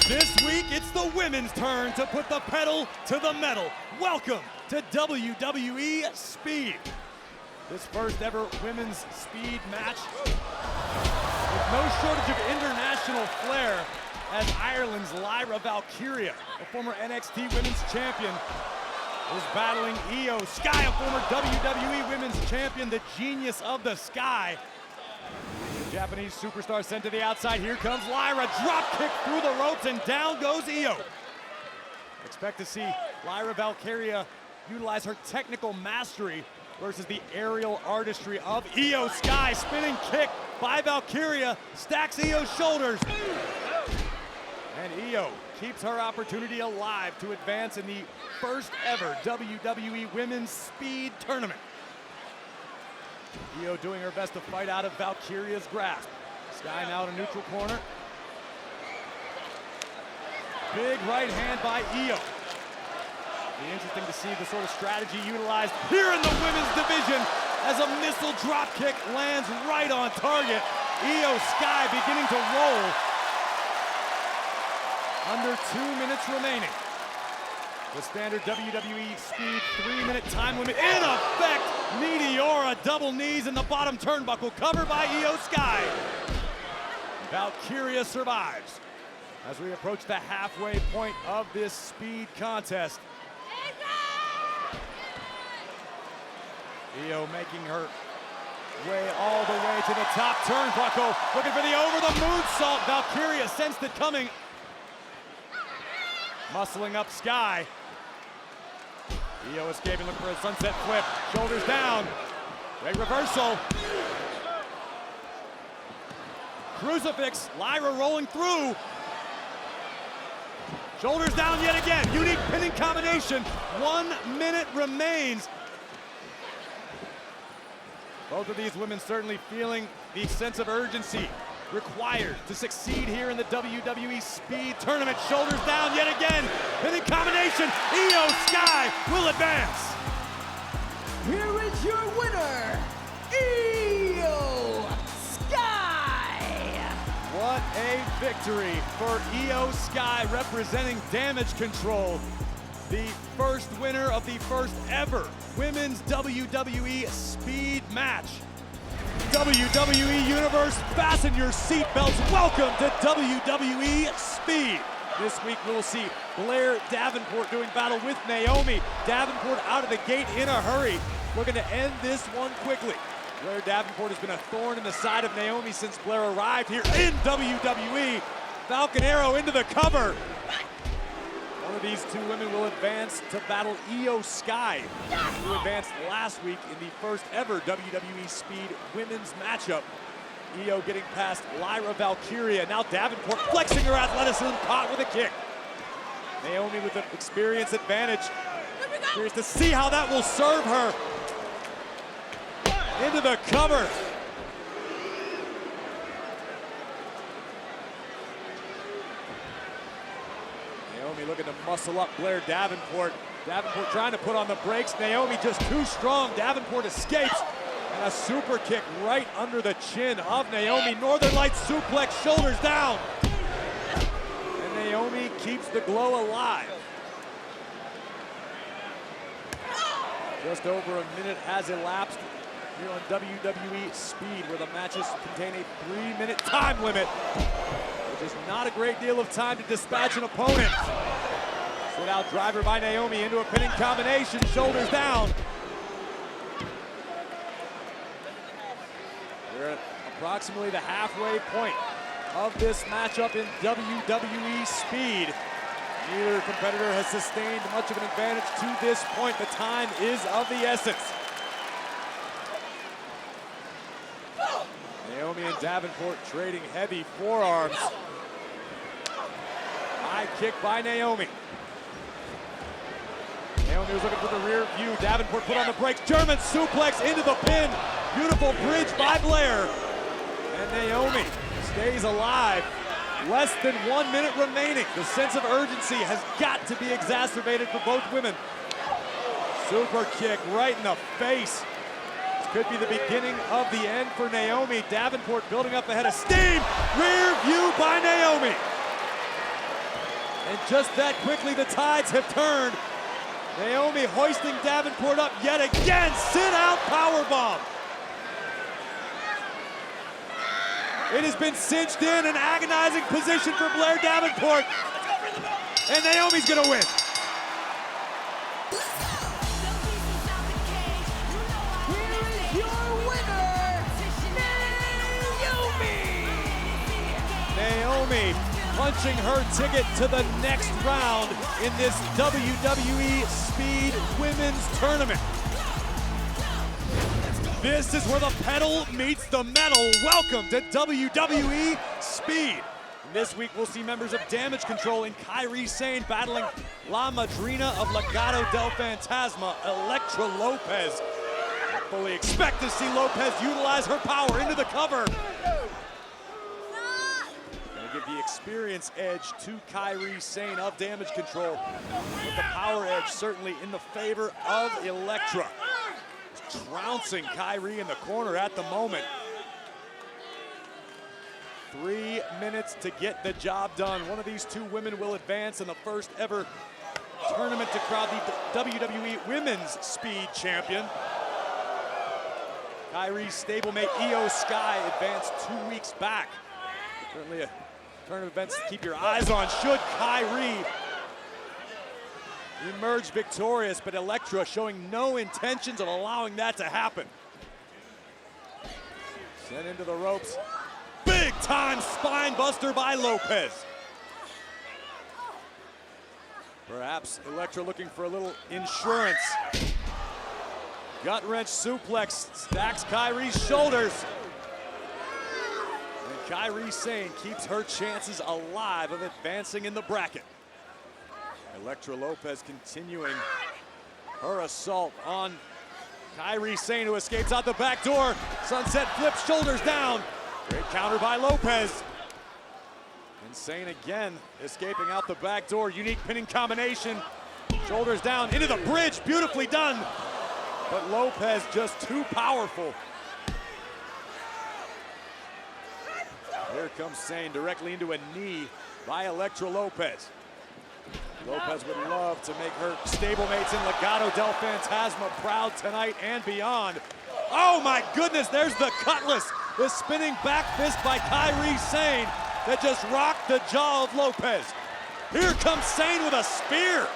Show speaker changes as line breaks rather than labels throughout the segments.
This week, it's the women's turn to put the pedal to the metal. Welcome to WWE Speed. This first ever women's speed match with no shortage of international flair as Ireland's Lyra Valkyria, a former NXT Women's Champion, is battling Io Sky, a former WWE Women's Champion, the genius of the Sky. The Japanese superstar sent to the outside. Here comes Lyra, drop kick through the ropes, and down goes Io. Expect to see Lyra Valkyria utilize her technical mastery versus the aerial artistry of Io Sky. Spinning kick by Valkyria, stacks Io's shoulders. And Io keeps her opportunity alive to advance in the first ever WWE Women's Speed Tournament. Io doing her best to fight out of Valkyria's grasp. Sky now in a neutral corner. Big right hand by Io. Be interesting to see the sort of strategy utilized here in the women's division as a missile drop kick lands right on target. Io Sky beginning to roll. Under 2 minutes remaining. The standard WWE Speed 3-minute time limit in effect. Meteora double knees in the bottom turnbuckle, covered by Io Sky. Valkyria survives as we approach the halfway point of this speed contest. Io making her way all the way to the top turnbuckle, looking for the over-the-moonsault. Valkyria sensed it coming. Muscling up Sky. Io escaping, looking for a sunset flip. Shoulders down. Big reversal. Crucifix. Lyra rolling through. Shoulders down yet again. Unique pinning combination. 1 minute remains. Both of these women certainly feeling the sense of urgency required to succeed here in the WWE Speed Tournament. Shoulders down yet again. Pinning combination. Io Sky will advance.
Here is your winner, Io Sky.
What a victory for Io Sky, representing Damage Control. The first winner of the first ever women's WWE Speed match. WWE Universe, fasten your seatbelts. Welcome to WWE Speed. This week we'll see Blair Davenport doing battle with Naomi. Davenport out of the gate in a hurry, looking to end this one quickly. Blair Davenport has been a thorn in the side of Naomi since Blair arrived here in WWE. Falcon Arrow into the cover. One of these two women will advance to battle Io Sky, who advanced last week in the first ever WWE Speed women's matchup. Io getting past Lyra Valkyria. Now Davenport flexing her athleticism, caught with a kick. Naomi with an experience advantage. Curious to see how that will serve her. Into the cover. Naomi looking to muscle up Blair Davenport. Davenport trying to put on the brakes. Naomi just too strong. Davenport escapes. And a super kick right under the chin of Naomi. Northern Lights suplex, shoulders down. And Naomi keeps the glow alive. Just over a minute has elapsed here on WWE Speed, where the matches contain a 3-minute time limit, which is not a great deal of time to dispatch an opponent. Sit out driver by Naomi into a pinning combination, shoulders down. We're at approximately the halfway point of this matchup in WWE Speed. Neither competitor has sustained much of an advantage to this point. The time is of the essence. Naomi and Davenport trading heavy forearms. High kick by Naomi. Naomi was looking for the rear view. Davenport put on the brakes. German suplex into the pin. Beautiful bridge by Blair. And Naomi stays alive. Less than 1 minute remaining. The sense of urgency has got to be exacerbated for both women. Super kick right in the face. This could be the beginning of the end for Naomi. Davenport building up ahead of steam. Rear view by Naomi. And just that quickly, the tides have turned. Naomi hoisting Davenport up yet again. Sit out powerbomb. It has been cinched in an agonizing position for Blair Davenport. And Naomi's gonna win.
Here is your winner, Naomi!
Naomi punching her ticket to the next round in this WWE Speed Women's Tournament. This is where the pedal meets the metal. Welcome to WWE Speed. And this week we'll see members of Damage Control and Kairi Sane battling La Madrina of Legado del Fantasma, Elektra Lopez. I fully expect to see Lopez utilize her power into the cover. Give the experience edge to Kairi Sane of Damage Control, with the power edge certainly in the favor of Elektra. Trouncing Kairi in the corner at the moment. 3 minutes to get the job done. One of these two women will advance in the first ever tournament to crown the WWE Women's Speed Champion. Kairi's stablemate Io Sky advanced 2 weeks back. Certainly a turn of events to keep your eyes on should Kairi emerge victorious, but Elektra showing no intentions of allowing that to happen. Sent into the ropes. Big time spine buster by Lopez. Perhaps Elektra looking for a little insurance. Gut wrench suplex stacks Kairi's shoulders. Kairi Sane keeps her chances alive of advancing in the bracket. Elektra Lopez continuing her assault on Kairi Sane, who escapes out the back door. Sunset flip, shoulders down. Great counter by Lopez. And Sane again escaping out the back door. Unique pinning combination. Shoulders down into the bridge, beautifully done. But Lopez just too powerful. Here comes Sane directly into a knee by Elektra Lopez. Lopez would love to make her stablemates in Legado del Fantasma proud tonight and beyond. Oh my goodness, there's the cutlass. The spinning back fist by Kairi Sane that just rocked the jaw of Lopez. Here comes Sane with a spear.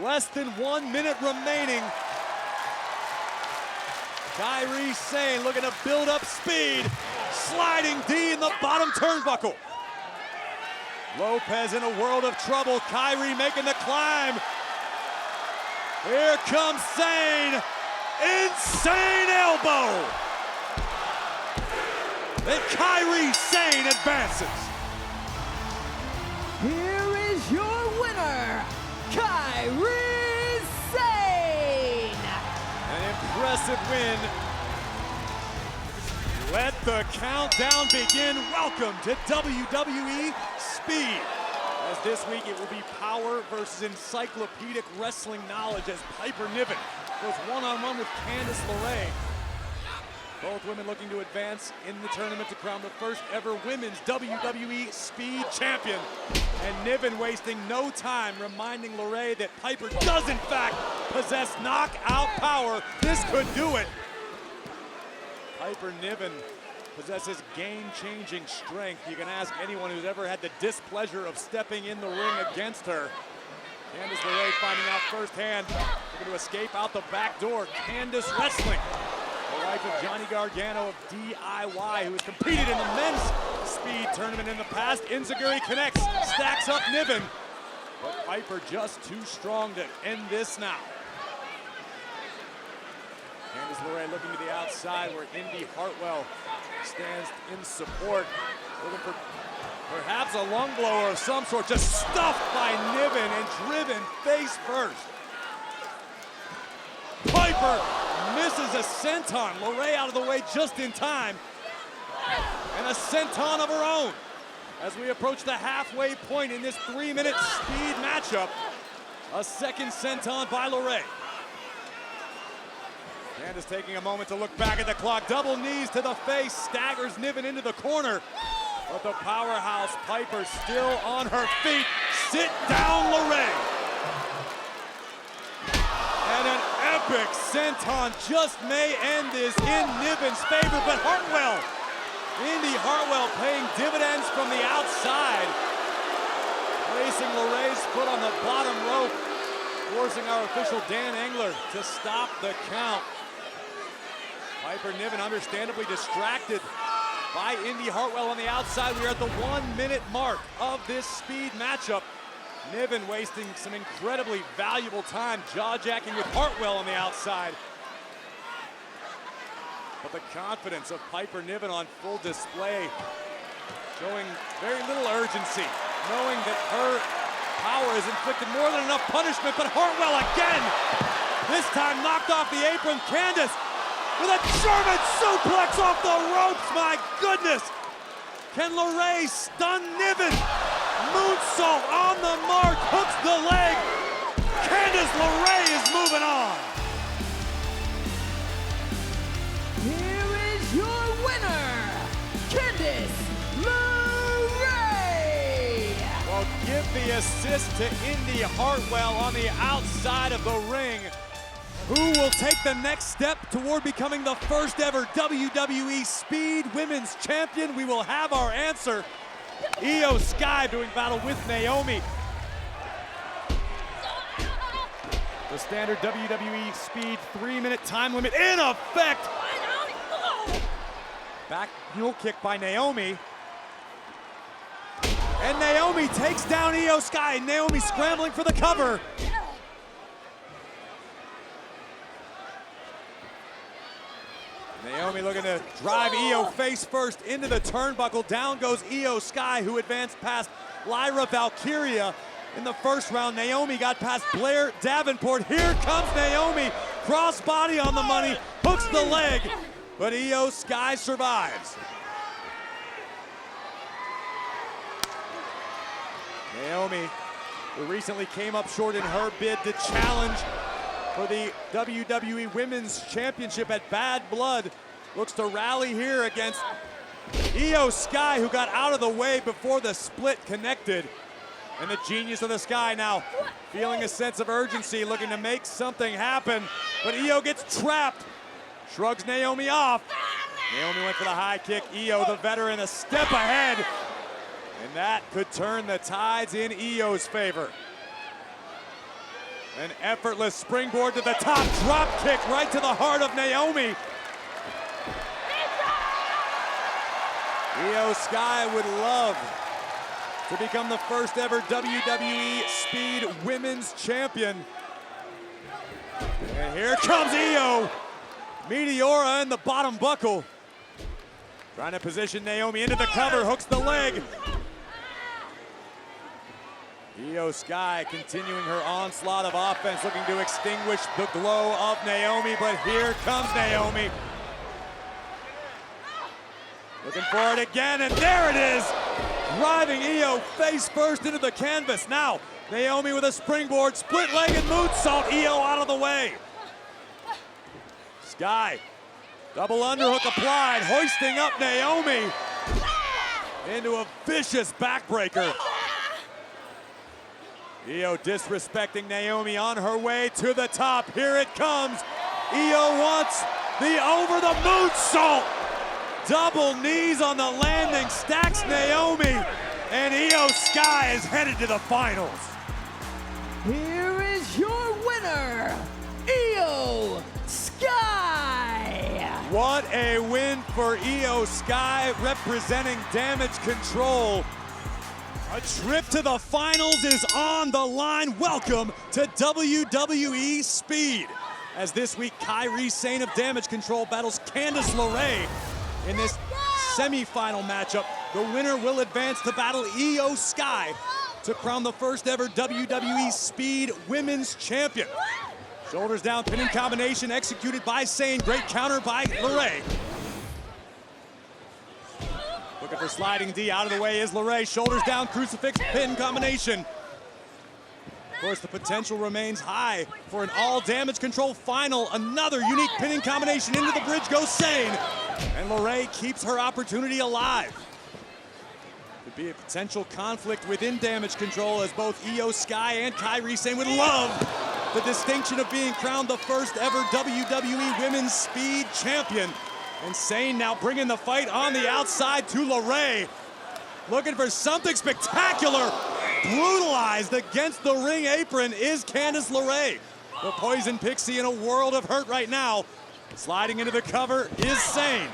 Less than 1 minute remaining. Kairi Sane looking to build up speed. Sliding D in the bottom turnbuckle. Lopez in a world of trouble. Kairi making the climb. Here comes Sane. Insane elbow. And Kairi Sane advances.
Here is your winner, Kairi Sane!
An impressive win. Let the countdown begin. Welcome to WWE Speed. As this week it will be power versus encyclopedic wrestling knowledge as Piper Niven goes one-on-one with Candice LeRae. Both women looking to advance in the tournament to crown the first ever women's WWE Speed Champion. And Niven wasting no time reminding LeRae that Piper does in fact possess knockout power. This could do it. Piper Niven possesses game-changing strength. You can ask anyone who's ever had the displeasure of stepping in the ring against her. Candice LeRae finding out firsthand, looking to escape out the back door. Candice wrestling. The wife of Johnny Gargano of DIY, who has competed in the men's speed tournament in the past. Enziguri connects, stacks up Niven. But Piper just too strong to end this now. Candice LeRae looking to the outside where Indi Hartwell stands in support. Looking for perhaps a lung blower of some sort. Just stuffed by Niven and driven face first. Piper misses a senton. LeRae out of the way just in time. And a senton of her own. As we approach the halfway point in this 3-minute speed matchup. A second senton by LeRae. Candice taking a moment to look back at the clock. Double knees to the face, staggers Niven into the corner. But the powerhouse Piper still on her feet. Sit down, LeRae. And an epic senton just may end this in Niven's favor, but Hartwell, Indi Hartwell paying dividends from the outside, placing LeRae's foot on the bottom rope, forcing our official Dan Engler to stop the count. Piper Niven understandably distracted by Indi Hartwell on the outside. We are at the 1 minute mark of this speed matchup. Niven wasting some incredibly valuable time jaw-jacking with Hartwell on the outside. But the confidence of Piper Niven on full display, showing very little urgency, knowing that her power has inflicted more than enough punishment, but Hartwell again, this time knocked off the apron. Candice with a German suplex off the ropes, my goodness! Can LeRae stun Niven? Moonsault on the mark, hooks the leg. Candice LeRae is moving on.
Here is your winner, Candice LeRae.
Well, give the assist to Indi Hartwell on the outside of the ring. Who will take the next step toward becoming the first ever WWE Speed Women's Champion? We will have our answer. Io Sky doing battle with Naomi. The standard WWE Speed 3-minute time limit in effect. Back mule kick by Naomi. And Naomi takes down Io Sky. Naomi scrambling for the cover. Naomi looking to drive Io face first into the turnbuckle. Down goes Io Sky, who advanced past Lyra Valkyria in the first round. Naomi got past Blair Davenport. Here comes Naomi. Crossbody on the money, hooks the leg, but Io Sky survives. Naomi, who recently came up short in her bid to challenge for the WWE Women's Championship at Bad Blood, looks to rally here against Io Sky, who got out of the way before the split connected. And the genius of the Sky now feeling a sense of urgency, looking to make something happen. But Io gets trapped, shrugs Naomi off. Naomi went for the high kick. Io, the veteran, a step ahead. And that could turn the tides in Io's favor. An effortless springboard to the top, drop kick right to the heart of Naomi. Io Sky would love to become the first ever WWE Speed Women's Champion. And here comes Io. Meteora in the bottom buckle. Trying to position Naomi into the cover, hooks the leg. Io Sky continuing her onslaught of offense, looking to extinguish the glow of Naomi, but here comes Naomi. Looking for it again, and there it is! Driving Io face first into the canvas. Now, Naomi with a springboard, split-legged moonsault, Io out of the way. Sky, double underhook applied, hoisting up Naomi into a vicious backbreaker. Io disrespecting Naomi on her way to the top. Here it comes. Io wants the over the moonsault. Double knees on the landing, stacks Naomi, and Io Sky is headed to the finals.
Here is your winner, Io Sky.
What a win for Io Sky, representing Damage Control. A trip to the finals is on the line. Welcome to WWE Speed. As this week, Kairi Sane of Damage Control battles Candice LeRae. In this semi-final matchup, the winner will advance to battle Io Sky to crown the first ever WWE Speed Women's Champion. Shoulders down, pinning combination executed by Sane. Great counter by LeRae. Looking for sliding D, out of the way is LeRae. Shoulders down, crucifix pin combination. Of course, the potential remains high for an all Damage Control final. Another unique pinning combination into the bridge goes Sane. And LeRae keeps her opportunity alive. Could be a potential conflict within Damage Control, as both Io Sky and Kairi Sane would love the distinction of being crowned the first ever WWE Women's Speed Champion. And Sane now bringing the fight on the outside to LeRae. Looking for something spectacular. Brutalized against the ring apron is Candice LeRae. The Poison Pixie in a world of hurt right now. Sliding into the cover is Sane.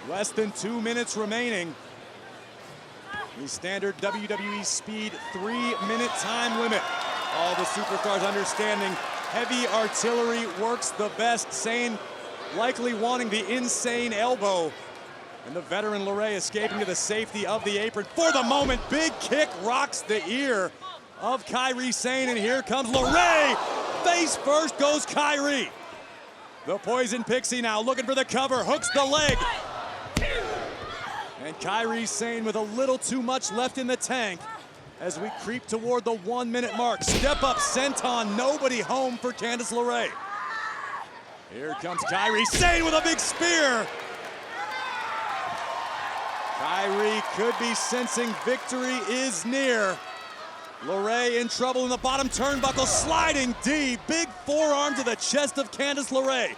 Less than 2 minutes remaining. The standard WWE Speed 3-minute time limit. All the superstars understanding heavy artillery works the best. Sane likely wanting the insane elbow. And the veteran LeRae escaping to the safety of the apron. For the moment, big kick rocks the ear of Kairi Sane, and here comes LeRae. Face first goes Kairi. The Poison Pixie now looking for the cover, hooks the leg. And Kairi Sane with a little too much left in the tank as we creep toward the 1 minute mark. Step up senton, nobody home for Candice LeRae. Here comes Kairi Sane with a big spear. Kairi could be sensing victory is near. LeRae in trouble in the bottom turnbuckle, sliding D. Big forearm to the chest of Candice LeRae.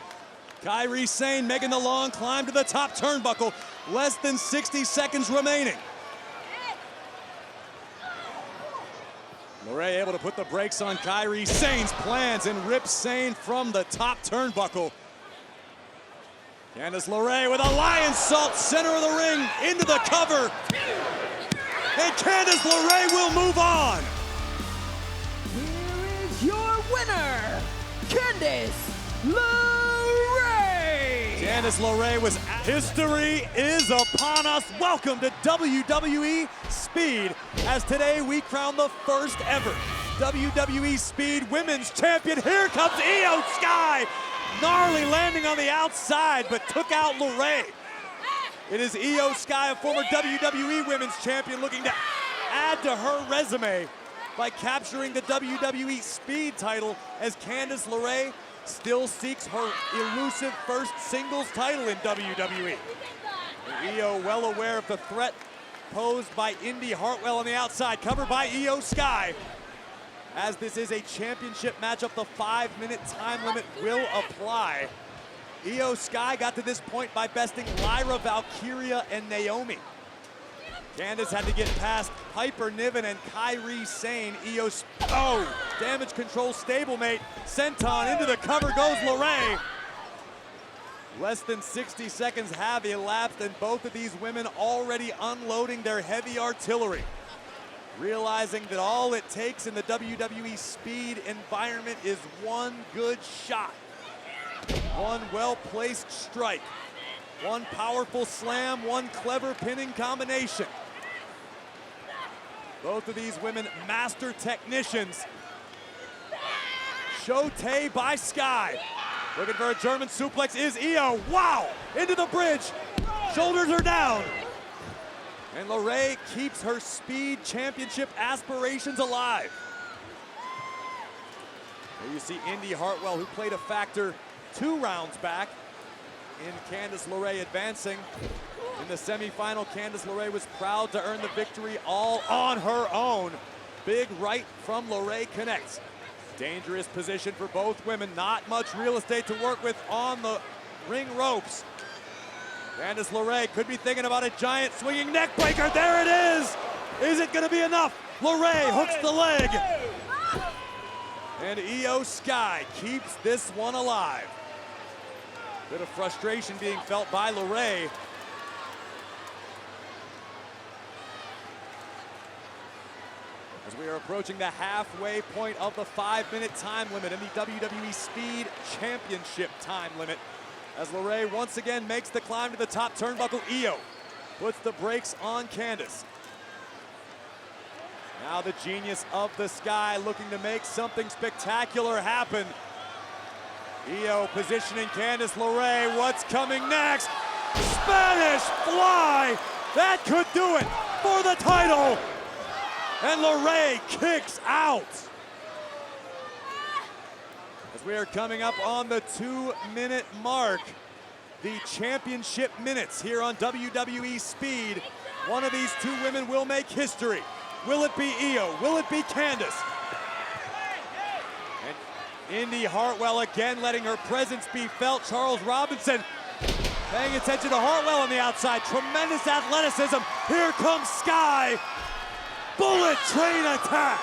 Kairi Sane making the long climb to the top turnbuckle. Less than 60 seconds remaining. LeRae able to put the brakes on Kairi Sane's plans and rip Sane from the top turnbuckle. Candice LeRae with a lion's salt, center of the ring, into the cover. And Candice LeRae will move on.
Here is your winner, Candice LeRae.
Candice LeRae was history is upon us. Welcome to WWE Speed, as today we crown the first ever WWE Speed Women's Champion. Here comes Io Sky. Gnarly landing on the outside, but took out LeRae. It is Io Sky, a former WWE Women's Champion, looking to add to her resume by capturing the WWE Speed title, as Candice LeRae still seeks her elusive first singles title in WWE. And Io well aware of the threat posed by Indy Hartwell on the outside, covered by Io Sky. As this is a championship matchup, the 5-minute time limit will apply. Io Sky got to this point by besting Lyra Valkyria and Naomi. Candice had to get past Piper Niven and Kairi Sane. Damage Control stablemate. Senton into the cover goes LeRae. Less than 60 seconds have elapsed, and both of these women already unloading their heavy artillery. Realizing that all it takes in the WWE Speed environment is one good shot. One well-placed strike. One powerful slam, one clever pinning combination. Both of these women master technicians. Shote by Sky. Looking for a German suplex is Io. Wow! Into the bridge. Shoulders are down. And LeRae keeps her Speed Championship aspirations alive. Here you see Indy Hartwell, who played a factor 2 rounds back in Candice LeRae advancing. In the semifinal, Candice LeRae was proud to earn the victory all on her own. Big right from LeRae connects. Dangerous position for both women. Not much real estate to work with on the ring ropes. Candice LeRae could be thinking about a giant swinging neck breaker. There it is. Is it going to be enough? LeRae hooks the leg. And Io Sky keeps this one alive. Bit of frustration being felt by LeRae. As we are approaching the halfway point of the 5-minute time limit in the WWE Speed Championship time limit. As LeRae once again makes the climb to the top turnbuckle, Io puts the brakes on Candice. Now the genius of the Sky looking to make something spectacular happen. Io positioning Candice LeRae. What's coming next? Spanish Fly! That could do it for the title! And LeRae kicks out. As we are coming up on the 2-minute mark. the championship minutes here on WWE Speed. One of these two women will make history. Will it be Io? Will it be Candice? And Indi Hartwell again letting her presence be felt. Charles Robinson paying attention to Hartwell on the outside. Tremendous athleticism. Here comes Sky. Bullet train attack.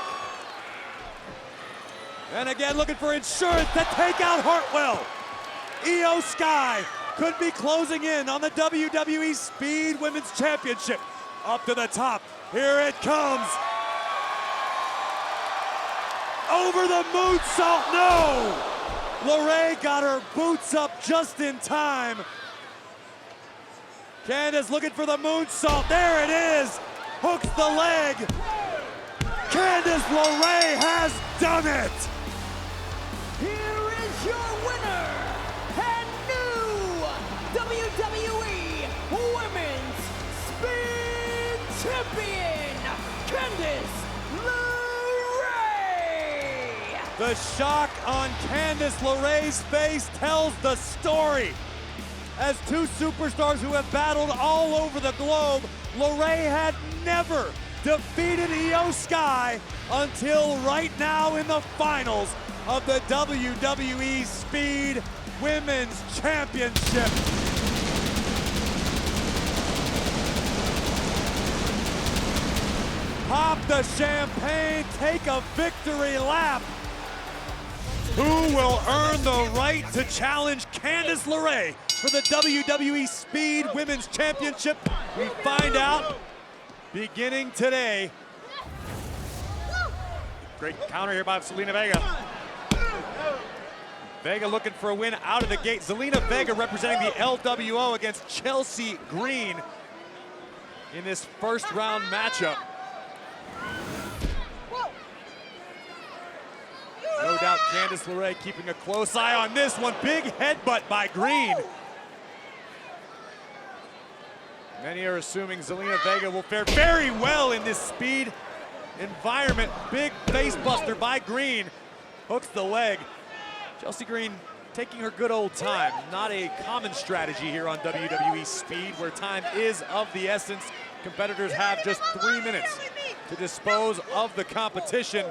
And again looking for insurance to take out Hartwell. Io Sky could be closing in on the WWE Speed Women's Championship. Up to the top, here it comes. Over the moonsault, no! LeRae got her boots up just in time. Candice looking for the moonsault, there it is. Hooks the leg. Candice LeRae has done it.
Here is your winner and new WWE Women's Speed Champion, Candice LeRae.
The shock on Candice LeRae's face tells the story. As two superstars who have battled all over the globe, LeRae had never defeated Io Sky until right now in the finals of the WWE Speed Women's Championship. Pop the champagne, take a victory lap. Who will earn the right to challenge Candice LeRae for the WWE Speed Women's Championship? We find out beginning today. Great counter here by Zelina Vega. Vega looking for a win out of the gate. Zelina Vega representing the LWO against Chelsea Green in this first round matchup. No doubt Candice LeRae keeping a close eye on this one. Big headbutt by Green. Many are assuming Zelina Vega will fare very well in this speed environment. Big face buster by Green. Hooks the leg. Chelsea Green taking her good old time. Not a common strategy here on WWE Speed, where time is of the essence. Competitors have just 3 minutes to dispose of the competition.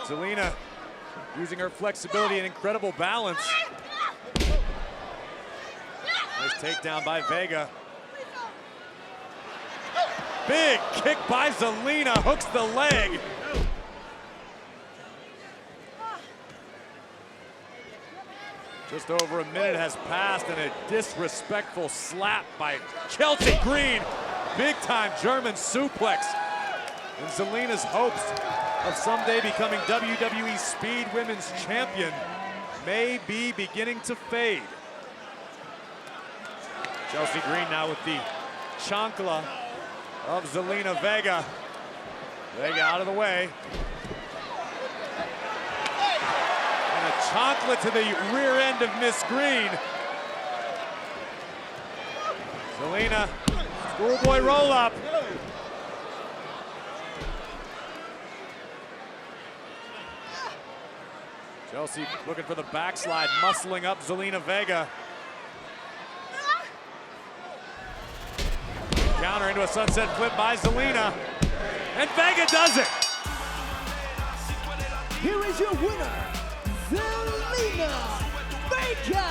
Zelina using her flexibility and incredible balance. Nice takedown by Vega. Big kick by Zelina, hooks the leg. Just over a minute has passed and a disrespectful slap by Chelsea Green. Big time German suplex. And Zelina's hopes of someday becoming WWE Speed Women's Champion may be beginning to fade. Chelsea Green now with the chancla of Zelina Vega. Vega out of the way. And a chancla to the rear end of Miss Green. Zelina, schoolboy roll up. Chelsea looking for the backslide, muscling up Zelina Vega. Counter into a sunset flip by Zelina. And Vega does it.
Here is your winner, Zelina Vega.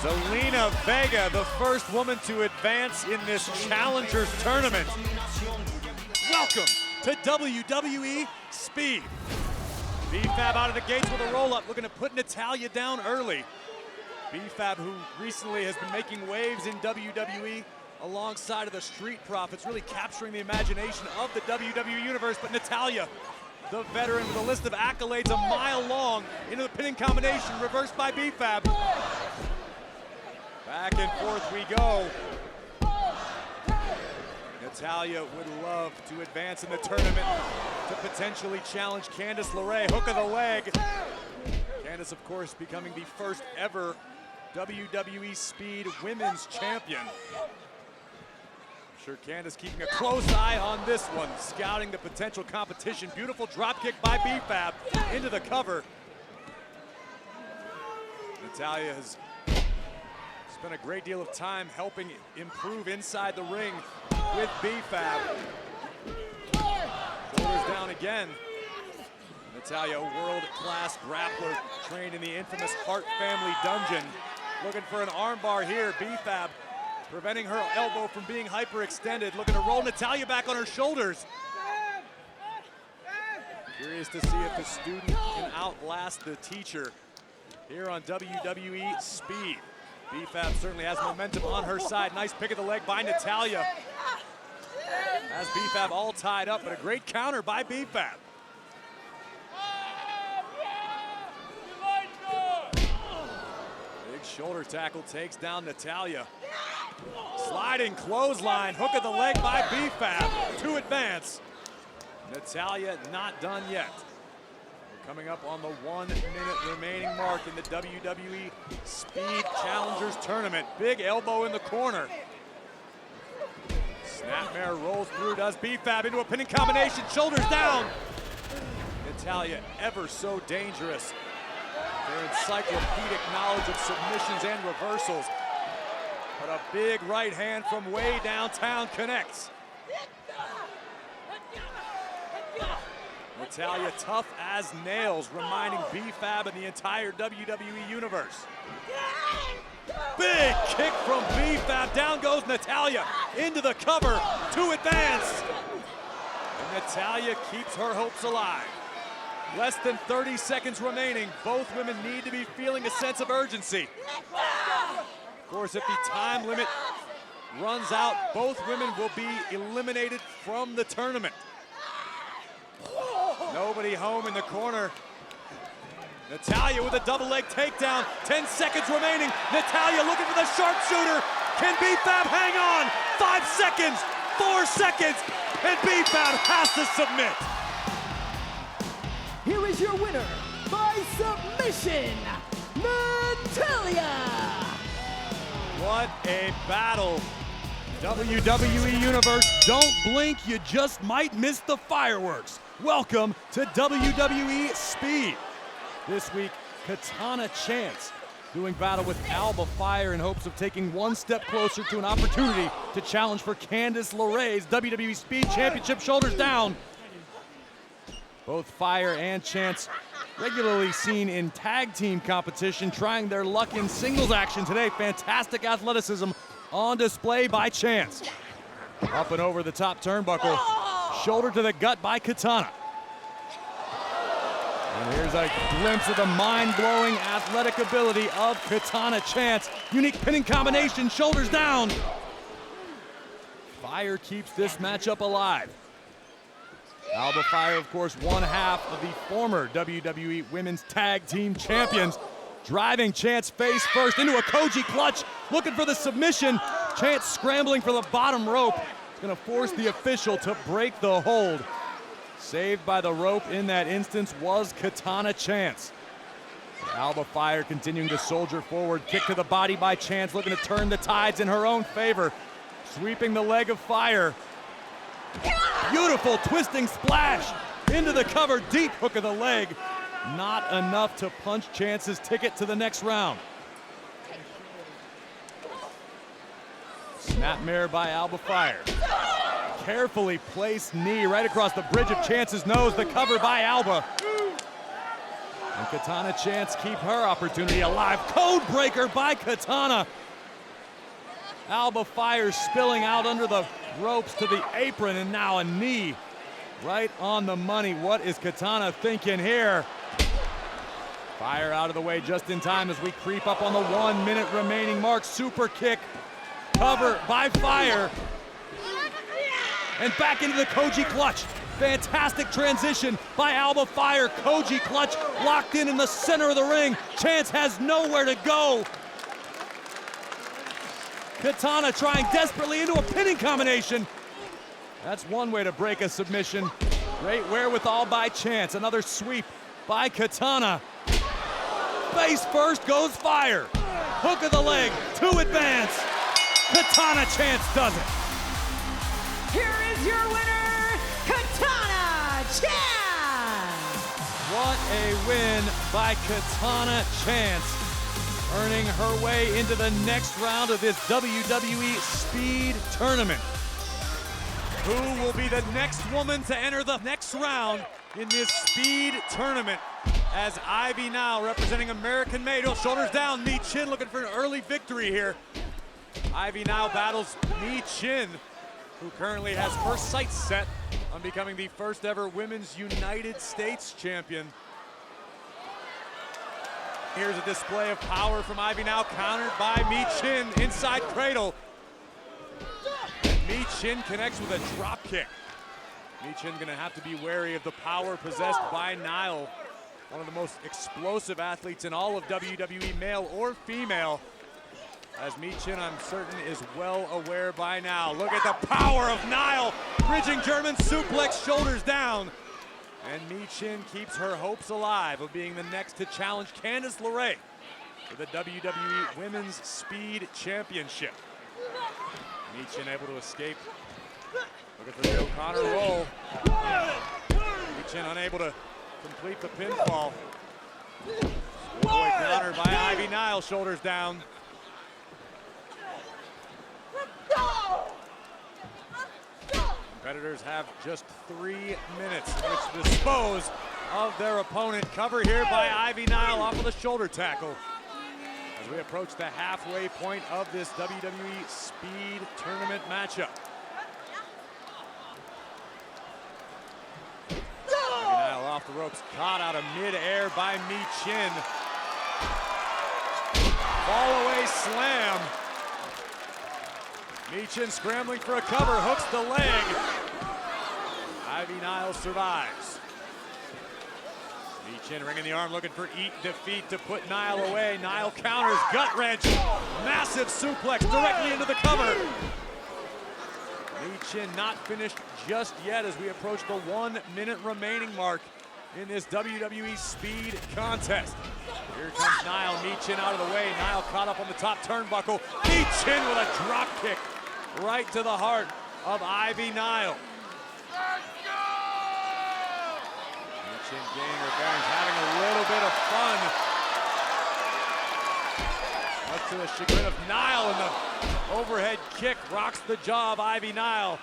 Zelina Vega, the first woman to advance in this Challengers Tournament. Welcome to WWE Speed. B-Fab out of the gates with a roll-up, looking to put Natalya down early. B-Fab, who recently has been making waves in WWE alongside of the Street Profits, really capturing the imagination of the WWE Universe. But Natalya, the veteran with a list of accolades a mile long, into the pinning combination, reversed by B-Fab. Back and forth we go. Natalya would love to advance in the tournament to potentially challenge Candice LeRae. Hook of the leg. Candice, of course, becoming the first ever WWE Speed Women's Champion. I'm sure Candice keeping a close eye on this one, scouting the potential competition. Beautiful drop kick by B-Fab into the cover. Natalya has Spent a great deal of time helping improve inside the ring with B-Fab. Shoulders down again. Natalya, a world-class grappler, trained in the infamous Hart family dungeon. Looking for an armbar here. B-Fab preventing her elbow from being hyperextended. Looking to roll Natalya back on her shoulders. Curious to see if the student can outlast the teacher here on WWE Speed. B-Fab certainly has momentum on her side. Nice pick of the leg by Natalya. Has B-Fab all tied up, but a great counter by B-Fab. Big shoulder tackle takes down Natalya. Sliding clothesline, hook of the leg by B-Fab to advance. Natalya not done yet. We're coming up on the 1 minute remaining mark in the WWE Speed Challengers Tournament. Big elbow in the corner. Snapmare rolls through, does B-Fab into a pinning combination, shoulders down. Natalya ever so dangerous. Their encyclopedic knowledge of submissions and reversals. But a big right hand from way downtown connects. Natalya tough as nails, reminding B-Fab and the entire WWE universe. Big kick from B-Fab, down goes Natalya, into the cover to advance. And Natalya keeps her hopes alive. Less than 30 seconds remaining. Both women need to be feeling a sense of urgency. Of course, if the time limit runs out, both women will be eliminated from the tournament. Nobody home in the corner. Natalya with a double leg takedown. 10 seconds remaining. Natalya looking for the sharpshooter. Can B-Fab hang on? 5 seconds, 4 seconds, and B-Fab has to submit.
Here is your winner by submission, Natalya.
What a battle. WWE Universe, don't blink, you just might miss the fireworks. Welcome to WWE Speed. This week, Katana Chance doing battle with Alba Fire in hopes of taking one step closer to an opportunity to challenge for Candice LeRae's WWE Speed Championship. Shoulders down. Both Fire and Chance regularly seen in tag team competition, trying their luck in singles action today. Fantastic athleticism on display by Chance. Up and over the top turnbuckle. Shoulder to the gut by Katana. And here's a glimpse of the mind-blowing athletic ability of Katana Chance. Unique pinning combination, shoulders down. Fire keeps this matchup alive. Alba Fire, of course, one half of the former WWE Women's Tag Team Champions. Driving Chance face first into a Koji clutch, looking for the submission. Chance scrambling for the bottom rope. It's gonna force the official to break the hold. Saved by the rope in that instance was Katana Chance. Alba Fire continuing to soldier forward. Kick to the body by Chance, looking to turn the tides in her own favor. Sweeping the leg of Fire. Beautiful twisting splash into the cover, deep hook of the leg. Not enough to punch Chance's ticket to the next round. Snapmare by Alba Fire. Carefully placed knee right across the bridge of Chance's nose, the cover by Alba. And Katana Chance keep her opportunity alive. Code breaker by Katana. Alba Fire spilling out under the ropes to the apron, and now a knee right on the money. What is Katana thinking here? Fire out of the way just in time as we creep up on the 1 minute remaining mark. Super kick, cover by Fire. And back into the Koji clutch. Fantastic transition by Alba Fire. Koji clutch locked in the center of the ring. Chance has nowhere to go. Katana trying desperately into a pinning combination. That's one way to break a submission. Great wherewithal by Chance. Another sweep by Katana. Face first goes Fire. Hook of the leg to advance. Katana Chance does it.
Here is your winner, Katana Chance.
What a win by Katana Chance. earning her way into the next round of this WWE Speed Tournament. Who will be the next woman to enter the next round in this Speed Tournament? As Ivy Nile, representing American Made, shoulders down, Mi Chin looking for an early victory here. Ivy Nile battles Mi Chin, who currently has her sights set on becoming the first ever Women's United States champion. Here's a display of power from Ivy Nile, countered by Mi Chin, inside cradle. Mi Chin connects with a drop kick. Mi Chin gonna have to be wary of the power possessed by Nile, one of the most explosive athletes in all of WWE, male or female. As Mi Chin, I'm certain, is well aware by now. Look at the power of Nile, bridging German suplex, shoulders down. And Mi Chin keeps her hopes alive of being the next to challenge Candice LeRae for the WWE Women's Speed Championship. Mi Chin able to escape. Looking for the O'Connor roll. Mi Chin unable to complete the pinfall. Boy countered by Ivy Nile, shoulders down. Competitors have just 3 minutes in which to dispose of their opponent. Cover here by Ivy Nile off of the shoulder tackle. As we approach the halfway point of this WWE Speed Tournament matchup. Ivy Nile off the ropes, caught out of midair by Mi Chin. Fall away slam. Mi Chin scrambling for a cover, hooks the leg. Ivy Nile survives. Mi Chin ringing the arm, looking for eat defeat to put Nile away. Nile counters, gut wrench, massive suplex directly into the cover. Mi Chin not finished just yet as we approach the 1 minute remaining mark in this WWE Speed contest. Here comes Nile, Mi Chin out of the way. Nile caught up on the top turnbuckle. Mi Chin with a drop kick right to the heart of Ivy Nile. Mi Chin gaining her bearings, having a little bit of fun. Up to the chagrin of Nile, and the overhead kick rocks the jaw of Ivy Nile.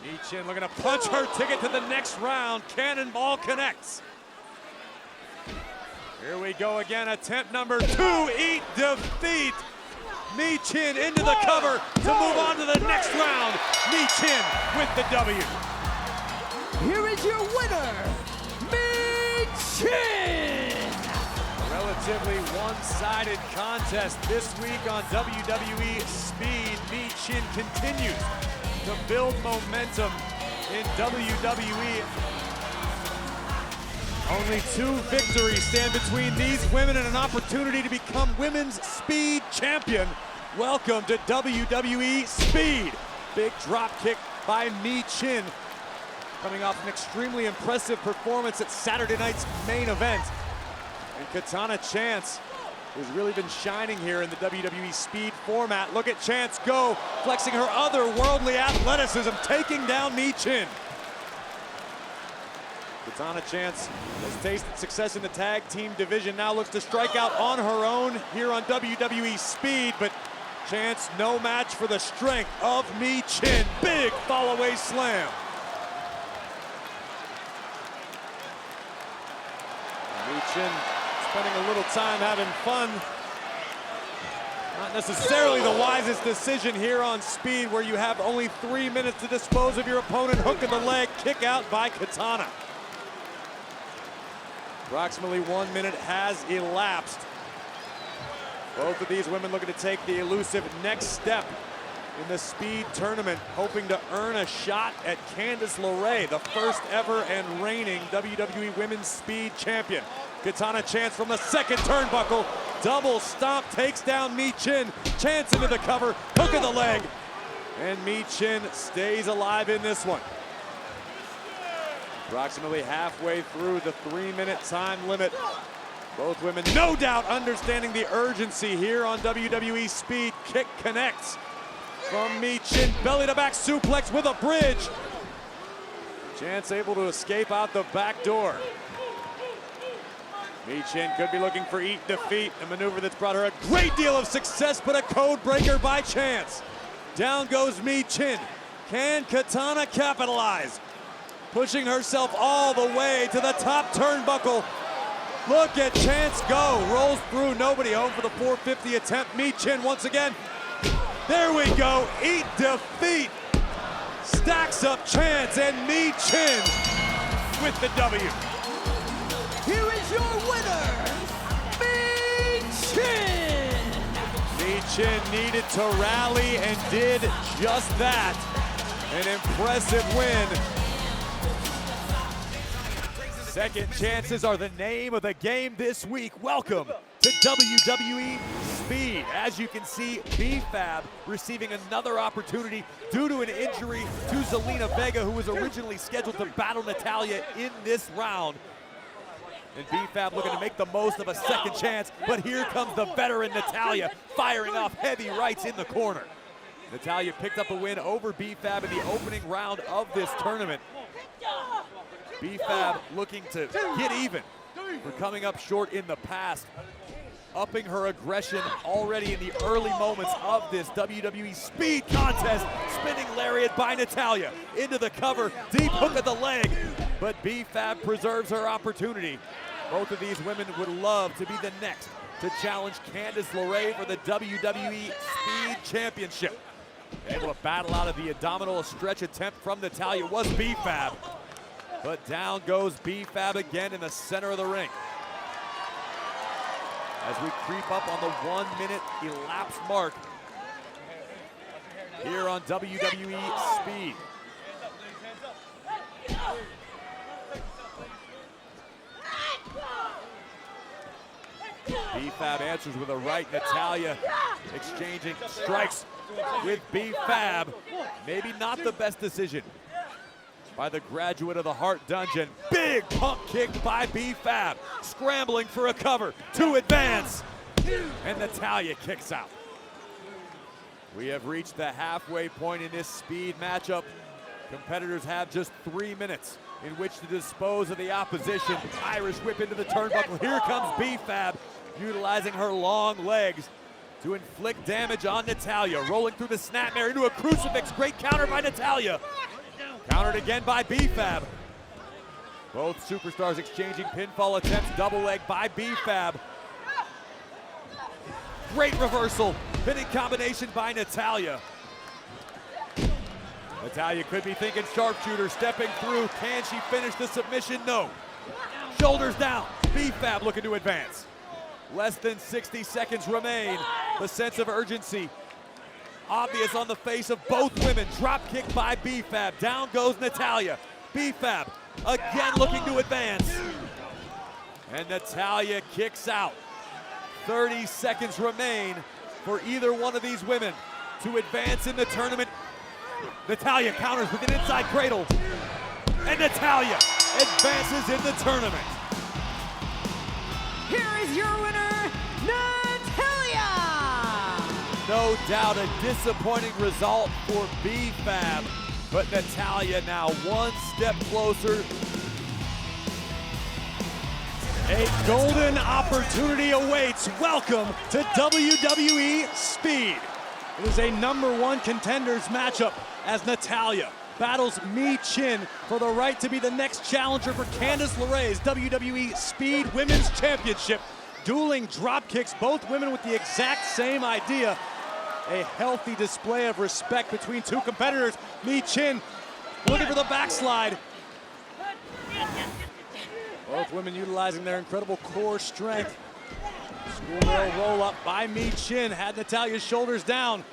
Mi Chin looking to punch her ticket to the next round. Cannonball connects. Here we go again, attempt number 2, eat defeat. Mi Chin into the cover to move on to the next round. Mi Chin with the W.
Here is your winner, Mi Chin!
A relatively one-sided contest this week on WWE Speed. Mi Chin continues to build momentum in WWE. Only 2 victories stand between these women and an opportunity to become Women's Speed Champion. Welcome to WWE Speed. Big drop kick by Mi Chin, coming off an extremely impressive performance at Saturday night's main event. And Katana Chance has really been shining here in the WWE Speed format. Look at Chance go, flexing her otherworldly athleticism, taking down Mi Chin. Katana Chance has tasted success in the tag team division, now looks to strike out on her own here on WWE Speed, but Chance no match for the strength of Mi Chin. Big fall-away slam. Mi Chin spending a little time having fun. Not necessarily the wisest decision here on Speed, where you have only 3 minutes to dispose of your opponent. Hook in the leg, kick out by Katana. Approximately 1 minute has elapsed. Both of these women looking to take the elusive next step in the Speed Tournament, hoping to earn a shot at Candice LeRae, the first ever and reigning WWE Women's Speed Champion. Katana Chance from the second turnbuckle, double stomp, takes down Mi Chin. Chance into the cover, hook of the leg, and Mi Chin stays alive in this one. Approximately halfway through the 3 minute time limit. Both women no doubt understanding the urgency here on WWE Speed. Kick connects from Mi Chin, belly to back suplex with a bridge. Chance able to escape out the back door. Michin could be looking for eat defeat, a maneuver that's brought her a great deal of success, but a code breaker by chance. Down goes Michin. Can Katana capitalize? Pushing herself all the way to the top turnbuckle. Look at Chance go. Rolls through, nobody home for the 450 attempt. Michin once again. There we go, eat defeat. Stacks up Chance and Michin with the W.
Here is your winner, Michin!
Michin needed to rally and did just that. An impressive win. Second chances are the name of the game this week. Welcome to WWE Speed. As you can see, B-Fab receiving another opportunity due to an injury to Zelina Vega, who was originally scheduled to battle Natalya in this round. And B-Fab looking to make the most of a second chance, but here comes the veteran Natalya firing off heavy rights in the corner. Natalya picked up a win over B-Fab in the opening round of this tournament. B-Fab looking to get even for coming up short in the past, upping her aggression already in the early moments of this WWE Speed contest. Spinning lariat by Natalya into the cover, deep hook of the leg, but B-Fab preserves her opportunity. Both of these women would love to be the next to challenge Candice LeRae for the WWE Speed Championship. Able to battle out of the abdominal stretch attempt from Natalya was B-Fab. But down goes B-Fab again in the center of the ring. As we creep up on the 1 minute elapsed mark here on WWE Speed. B-Fab answers with a right. Natalya exchanging strikes with B-Fab. Maybe not the best decision by the graduate of the Heart Dungeon. Big pump kick by B-Fab. Scrambling for a cover to advance. And Natalya kicks out. We have reached the halfway point in this Speed matchup. Competitors have just 3 minutes in which to dispose of the opposition. Irish whip into the turnbuckle. Here comes B-Fab, utilizing her long legs to inflict damage on Natalya. Rolling through the snapmare into a crucifix. Great counter by Natalya. Countered again by B-Fab. Both superstars exchanging pinfall attempts. Double leg by B-Fab. Great reversal. Pinning combination by Natalya. Natalya could be thinking sharpshooter, stepping through. Can she finish the submission? No. Shoulders down. B-Fab looking to advance. Less than 60 seconds remain. The sense of urgency obvious on the face of both women. Drop kick by B-Fab. Down goes Natalya. B-Fab again looking to advance. And Natalya kicks out. 30 seconds remain for either one of these women to advance in the tournament. Natalya counters with an inside cradle. And Natalya advances in the tournament.
Here is your winner, Natalya!
No doubt a disappointing result for B-Fab, but Natalya now one step closer. A golden opportunity awaits. Welcome to WWE Speed. It is a #1 contenders matchup as Natalya battles Michin for the right to be the next challenger for Candice LeRae's WWE Speed Women's Championship. Dueling drop kicks, both women with the exact same idea. A healthy display of respect between two competitors. Michin looking for the backslide. Both women utilizing their incredible core strength. Schoolgirl roll up by Michin, had Natalya's shoulders down.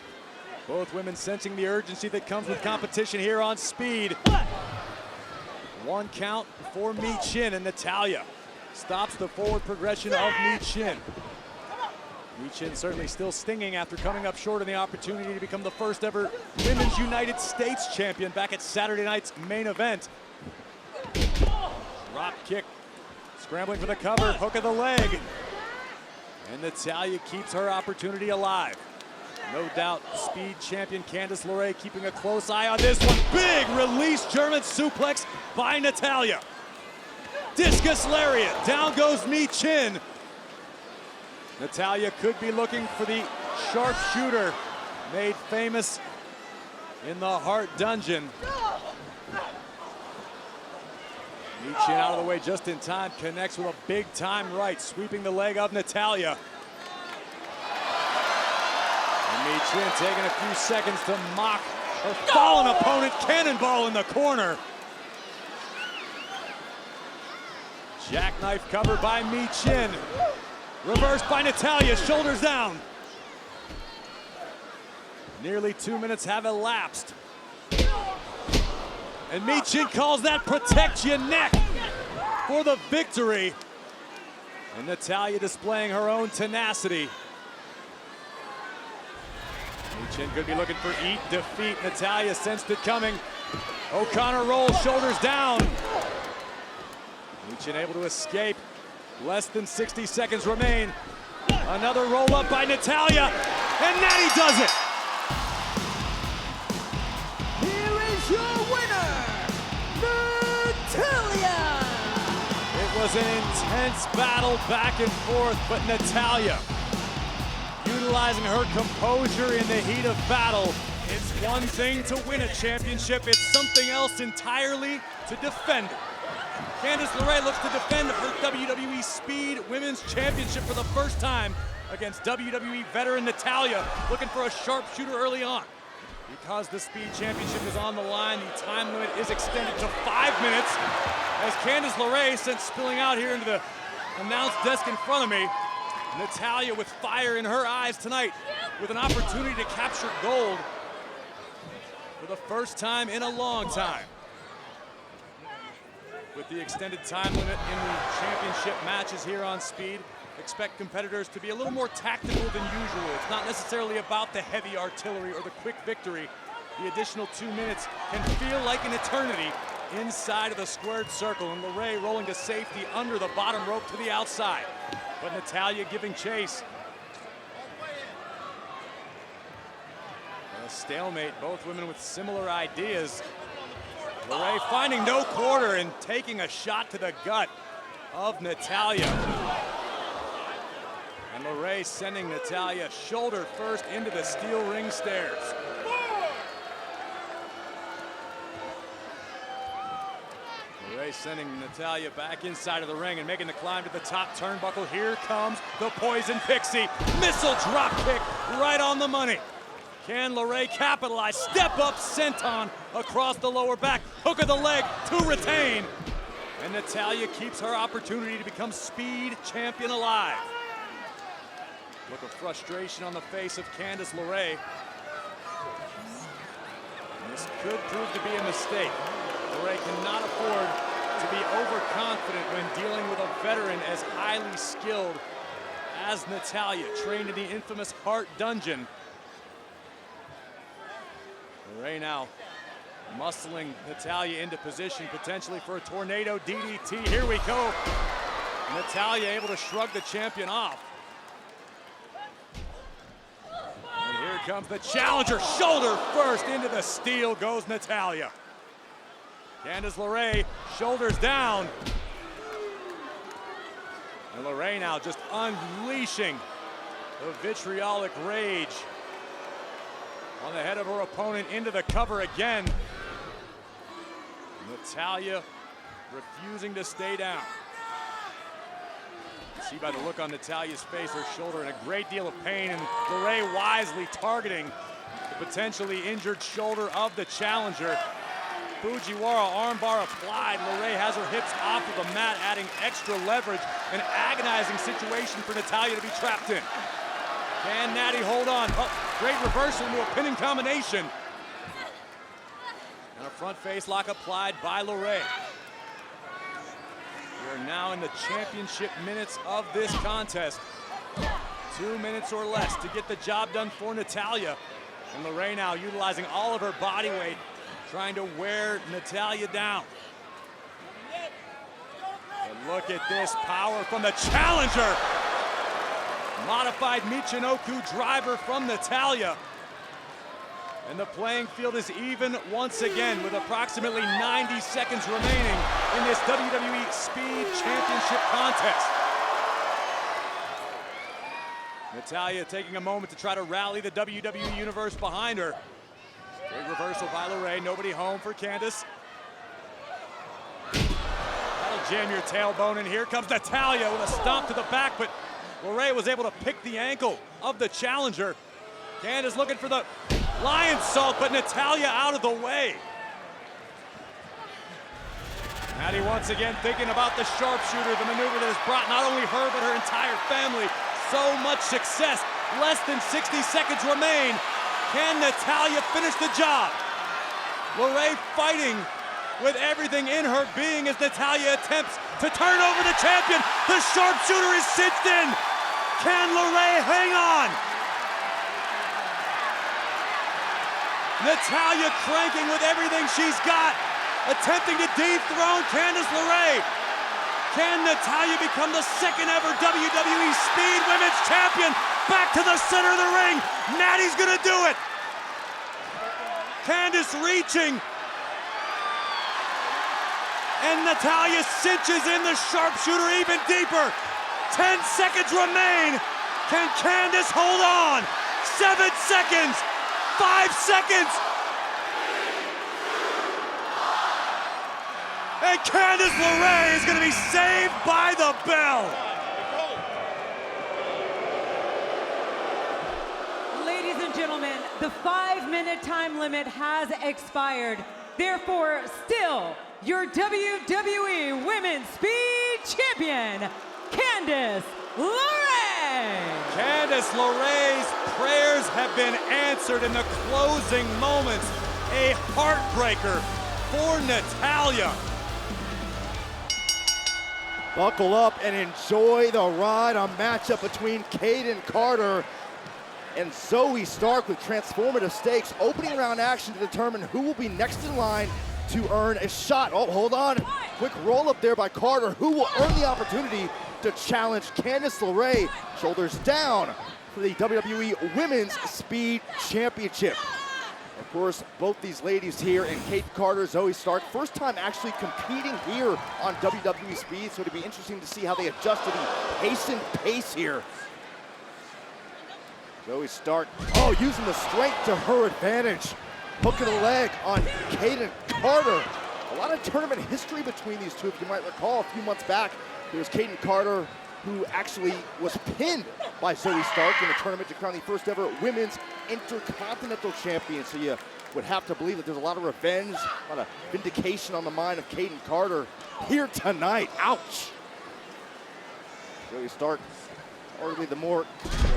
Both women sensing the urgency that comes with competition here on Speed. One count for Michin, and Natalya stops the forward progression of Michin. Michin certainly still stinging after coming up short on the opportunity to become the first ever Women's United States champion back at Saturday night's main event. Drop kick, scrambling for the cover, hook of the leg. And Natalya keeps her opportunity alive. No doubt, Speed champion Candice LeRae keeping a close eye on this one. Big release German suplex by Natalya. Discus lariat. Down goes Michin. Natalya could be looking for the sharpshooter made famous in the Hart Dungeon. Michin out of the way just in time, connects with a big time right, sweeping the leg of Natalya. And Michin taking a few seconds to mock her fallen opponent. Cannonball in the corner. Jackknife covered by Michin. Reversed by Natalya, shoulders down. Nearly 2 minutes have elapsed. And Michin calls that protect your neck for the victory. And Natalya displaying her own tenacity. Michin could be looking for eat, defeat. Natalya sensed it coming. O'Connor rolls, shoulders down. Michin able to escape. Less than 60 seconds remain. Another roll up by Natalya, and Natty does it.
Here is your winner, Natalya!
It was an intense battle back and forth, but Natalya, utilizing her composure in the heat of battle. It's one thing to win a championship, it's something else entirely to defend it. Candice LeRae looks to defend her WWE Speed Women's Championship for the first time against WWE veteran Natalya, looking for a sharpshooter early on. Because the Speed Championship is on the line, the time limit is extended to 5 minutes. As Candice LeRae, since spilling out here into the announce desk in front of me, Natalya with fire in her eyes tonight, with an opportunity to capture gold for the first time in a long time. With the extended time limit in the championship matches here on Speed, expect competitors to be a little more tactical than usual. It's not necessarily about the heavy artillery or the quick victory. The additional 2 minutes can feel like an eternity inside of the squared circle, and LeRae rolling to safety under the bottom rope to the outside. But Natalya giving chase. A stalemate, both women with similar ideas. LeRae finding no quarter and taking a shot to the gut of Natalya. And LeRae sending Natalya shoulder first into the steel ring stairs. LeRae sending Natalya back inside of the ring and making the climb to the top turnbuckle. Here comes the Poison Pixie. Missile drop kick right on the money. Can LeRae capitalize? Step up senton across the lower back. Hook of the leg to retain. And Natalya keeps her opportunity to become Speed champion alive. Look of frustration on the face of Candice LeRae. This could prove to be a mistake. LeRae cannot afford to be overconfident when dealing with a veteran as highly skilled as Natalya, trained in the infamous Hart Dungeon. LeRae now muscling Natalya into position, potentially for a tornado DDT. Here we go. Natalya able to shrug the champion off. And here comes the challenger. Shoulder first into the steel goes Natalya. Candice LeRae, shoulders down. And LeRae now just unleashing the vitriolic rage on the head of her opponent, into the cover again. Natalya refusing to stay down. See by the look on Natalya's face, her shoulder in a great deal of pain, and LeRae wisely targeting the potentially injured shoulder of the challenger. Fujiwara armbar applied. LeRae has her hips off of the mat, adding extra leverage. An agonizing situation for Natalya to be trapped in. Can Natty hold on? Oh, great reversal into a pinning combination. And a front face lock applied by LeRae. We are now in the championship minutes of this contest. 2 minutes or less to get the job done for Natalya. And LeRae now utilizing all of her body weight, trying to wear Natalya down. But look at this power from the challenger. Modified Michinoku driver from Natalya. And the playing field is even once again with approximately 90 seconds remaining in this WWE Speed Championship contest. Natalya taking a moment to try to rally the WWE Universe behind her. Big reversal by LeRae, nobody home for Candice. That'll jam your tailbone, and here comes Natalya with a stomp to the back, but LeRae was able to pick the ankle of the challenger. Candice looking for the lion salt, but Natalya out of the way. Natty once again thinking about the sharpshooter, the maneuver that has brought not only her but her entire family so much success. Less than 60 seconds remain. Can Natalya finish the job? LeRae fighting with everything in her being as Natalya attempts to turn over the champion. The sharpshooter is cinched in. Can LeRae hang on? Natalya cranking with everything she's got, attempting to dethrone Candice LeRae. Can Natalya become the second ever WWE Speed Women's Champion? Back to the center of the ring. Natty's gonna do it. Candice reaching. And Natalya cinches in the sharpshooter even deeper. 10 seconds remain. Can Candice hold on? 7 seconds. 5 seconds. And Candice LeRae is going to be saved by the bell.
Ladies and gentlemen, the 5-minute time limit has expired. Therefore, still your WWE Women's Speed Champion, Candice LeRae.
Candice LeRae's prayers have been answered in the closing moments. A heartbreaker for Natalya.
Buckle up and enjoy the ride. A matchup between Kayden Carter and Zoey Stark with transformative stakes. Opening round action to determine who will be next in line to earn a shot. Oh, hold on. Quick roll up there by Carter, who will earn the opportunity to challenge Candice LeRae. Shoulders down for the WWE Women's Speed Championship. Of course, both these ladies here, and Kayden Carter, Zoey Stark, first time actually competing here on WWE Speed, so it'll be interesting to see how they adjust to the hastened pace here. Zoey Stark, oh, using the strength to her advantage. Hook of the leg on Kayden Carter. A lot of tournament history between these two. If you might recall, a few months back, there was Kayden Carter, who actually was pinned by Zoey Stark in the tournament to crown the first ever Women's Intercontinental Champion. So you would have to believe that there's a lot of revenge, a lot of vindication on the mind of Kayden Carter here tonight. Ouch. Zoey Stark, arguably the more,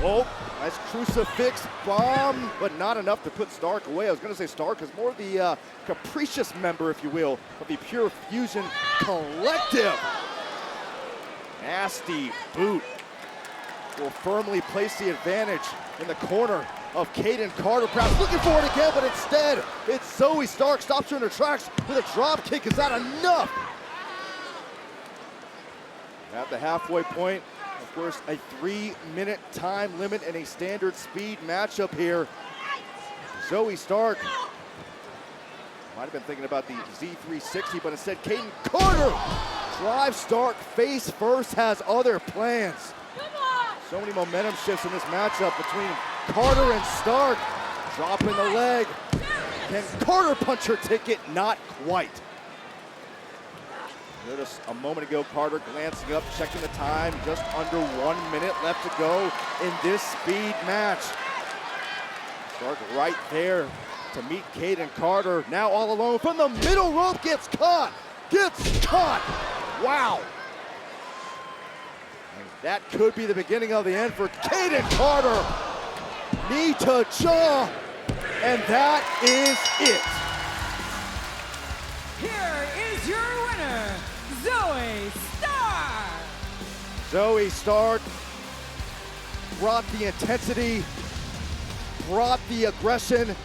oh, nice crucifix bomb, but not enough to put Stark away. I was gonna say Stark is more of the capricious member, if you will, of the Pure Fusion Collective. Nasty boot will firmly place the advantage in the corner of Kayden Carter. Perhaps looking for it again, but instead it's Zoey Stark. Stops her in her tracks with a drop kick. Is that enough? At the halfway point, of course, a 3-minute time limit and a standard speed matchup here. Zoey Stark might have been thinking about the Z360, but instead Kayden Carter drives Stark face first, has other plans. So many momentum shifts in this matchup between Carter and Stark. Dropping the leg. Can Carter punch her ticket? Not quite. Notice a moment ago, Carter glancing up, checking the time. Just under 1 minute left to go in this speed match. Stark right there to meet Kayden Carter. Now all alone from the middle rope, gets caught. Wow. And that could be the beginning of the end for Kayden Carter. Knee to jaw, and that is it.
Here is your winner, Zoey Stark.
Zoey Stark brought the intensity, brought the aggression,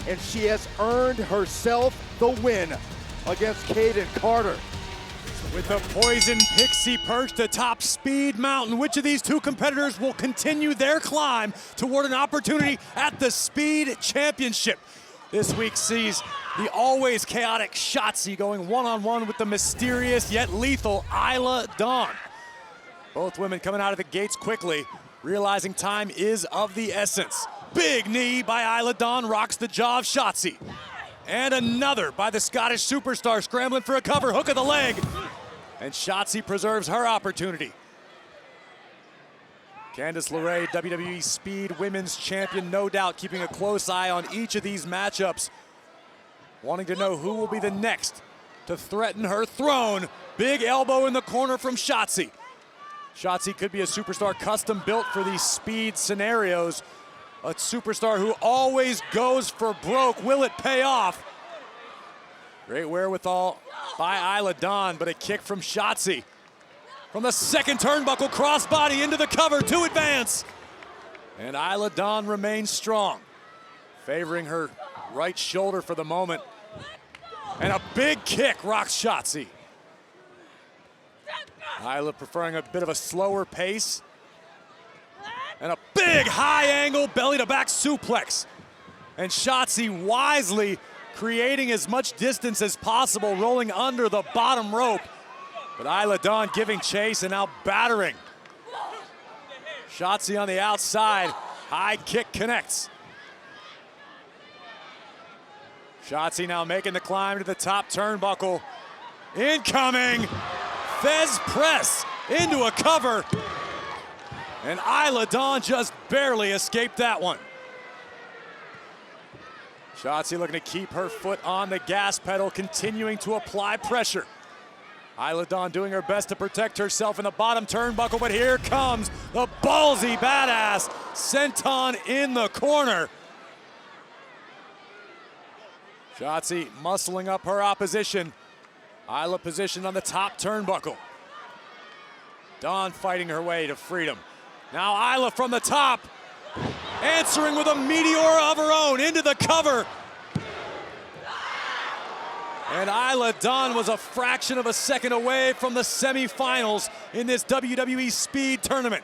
and she has earned herself the win against Kayden Carter.
With the Poison Pixie perched atop Speed Mountain, which of these two competitors will continue their climb toward an opportunity at the Speed Championship? This week sees the always chaotic Shotzi going one-on-one with the mysterious yet lethal Isla Dawn. Both women coming out of the gates quickly, realizing time is of the essence. Big knee by Isla Dawn rocks the jaw of Shotzi. And another by the Scottish superstar, scrambling for a cover, hook of the leg. And Shotzi preserves her opportunity. Candice LeRae, WWE Speed Women's Champion, no doubt keeping a close eye on each of these matchups, wanting to know who will be the next to threaten her throne. Big elbow in the corner from Shotzi. Shotzi could be a superstar custom built for these speed scenarios. A superstar who always goes for broke. Will it pay off? Great wherewithal by Isla Dawn, but a kick from Shotzi. From the second turnbuckle, crossbody into the cover to advance. And Isla Dawn remains strong, favoring her right shoulder for the moment. And a big kick rocks Shotzi. Isla preferring a bit of a slower pace. And a big high angle belly to back suplex. And Shotzi wisely creating as much distance as possible, rolling under the bottom rope. But Isla Dawn giving chase and now battering. Shotzi on the outside, high kick connects. Shotzi now making the climb to the top turnbuckle. Incoming, Fez press into a cover. And Isla Dawn just barely escaped that one. Shotzi looking to keep her foot on the gas pedal, continuing to apply pressure. Isla Dawn doing her best to protect herself in the bottom turnbuckle, but here comes the ballsy badass senton in the corner. Shotzi muscling up her opposition. Isla positioned on the top turnbuckle. Dawn fighting her way to freedom. Now Isla from the top, answering with a meteor of her own into the cover. And Isla Dawn was a fraction of a second away from the semifinals in this WWE Speed Tournament.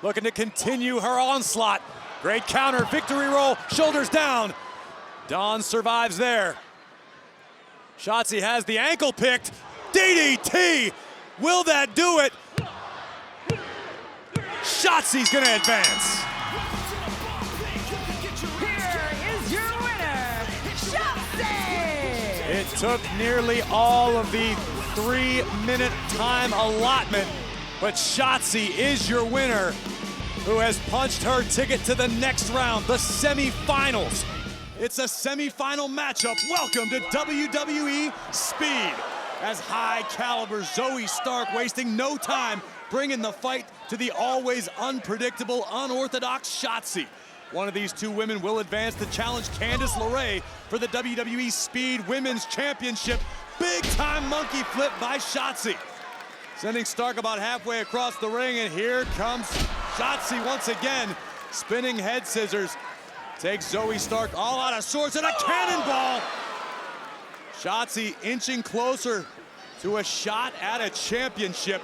Looking to continue her onslaught. Great counter, victory roll, shoulders down. Dawn survives there. Shotzi has the ankle picked. DDT, will that do it? Shotzi's gonna advance.
Here is your winner, Shotzi!
It took nearly all of the 3-minute time allotment, but Shotzi is your winner, who has punched her ticket to the next round, the semifinals. It's a semifinal matchup. Welcome to WWE Speed. As high caliber Zoey Stark wasting no time bringing the fight to the always unpredictable, unorthodox Shotzi. One of these two women will advance to challenge Candice LeRae for the WWE Speed Women's Championship. Big time monkey flip by Shotzi. Sending Stark about halfway across the ring, and here comes Shotzi once again. Spinning head scissors. Takes Zoey Stark all out of sorts, and a cannonball. Shotzi inching closer to a shot at a championship.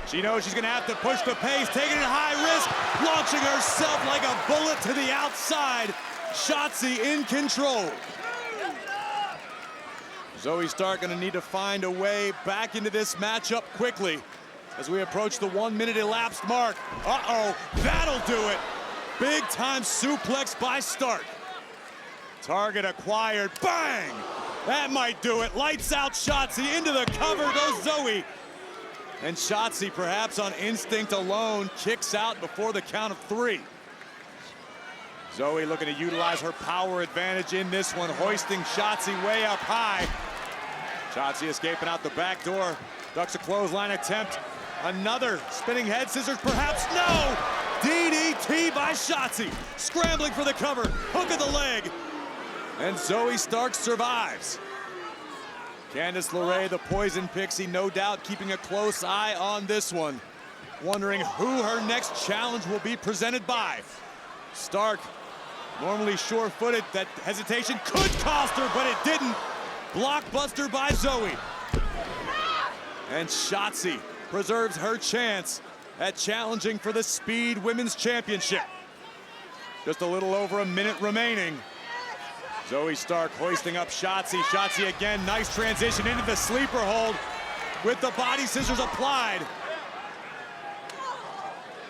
She knows she's gonna have to push the pace, taking it high risk, launching herself like a bullet to the outside. Shotzi in control. Zoey Stark gonna need to find a way back into this matchup quickly as we approach the 1 minute elapsed mark. Uh-oh, that'll do it. Big time suplex by Stark. Target acquired, bang! That might do it. Lights out Shotzi, into the cover goes Zoey. And Shotzi, perhaps on instinct alone, kicks out before the count of 3. Zoey looking to utilize her power advantage in this one, hoisting Shotzi way up high. Shotzi escaping out the back door, ducks a clothesline attempt. Another spinning head scissors, perhaps, no! DDT by Shotzi, scrambling for the cover, hook of the leg. And Zoey Stark survives. Candice LeRae, the Poison Pixie, no doubt keeping a close eye on this one. Wondering who her next challenge will be presented by. Stark, normally sure-footed, that hesitation could cost her, but it didn't. Blockbuster by Zoey. And Shotzi preserves her chance at challenging for the Speed Women's Championship. Just a little over a minute remaining. Zoey Stark hoisting up Shotzi. Shotzi again, nice transition into the sleeper hold with the body scissors applied.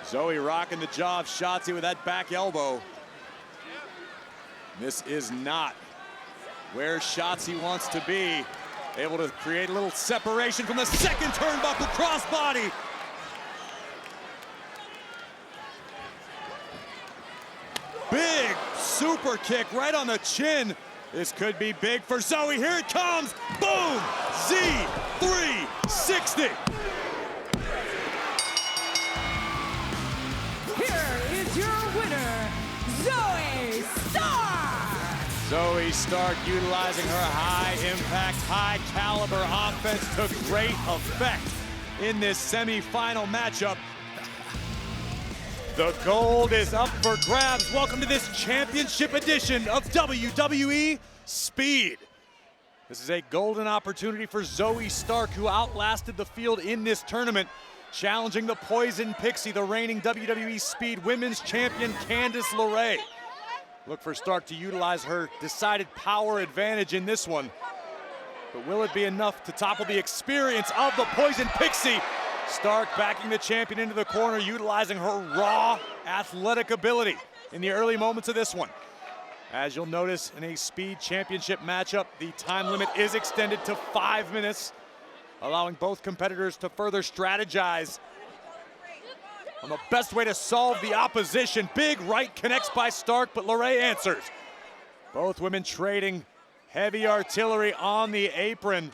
Zoey rocking the jaw of Shotzi with that back elbow. This is not where Shotzi wants to be. Able to create a little separation from the second turnbuckle crossbody. Big super kick right on the chin. This could be big for Zoey. Here it comes. Boom! Z360.
Here is your winner, Zoey Stark.
Zoey Stark utilizing her high-impact, high-caliber offense to great effect in this semi-final matchup. The gold is up for grabs. Welcome to this championship edition of WWE Speed. This is a golden opportunity for Zoey Stark, who outlasted the field in this tournament, challenging the Poison Pixie, the reigning WWE Speed Women's Champion, Candice LeRae. Look for Stark to utilize her decided power advantage in this one. But will it be enough to topple the experience of the Poison Pixie? Stark backing the champion into the corner, utilizing her raw athletic ability in the early moments of this one. As you'll notice in a Speed Championship matchup, the time limit is extended to 5 minutes, allowing both competitors to further strategize on the best way to solve the opposition. Big right connects by Stark, but LeRae answers. Both women trading heavy artillery on the apron,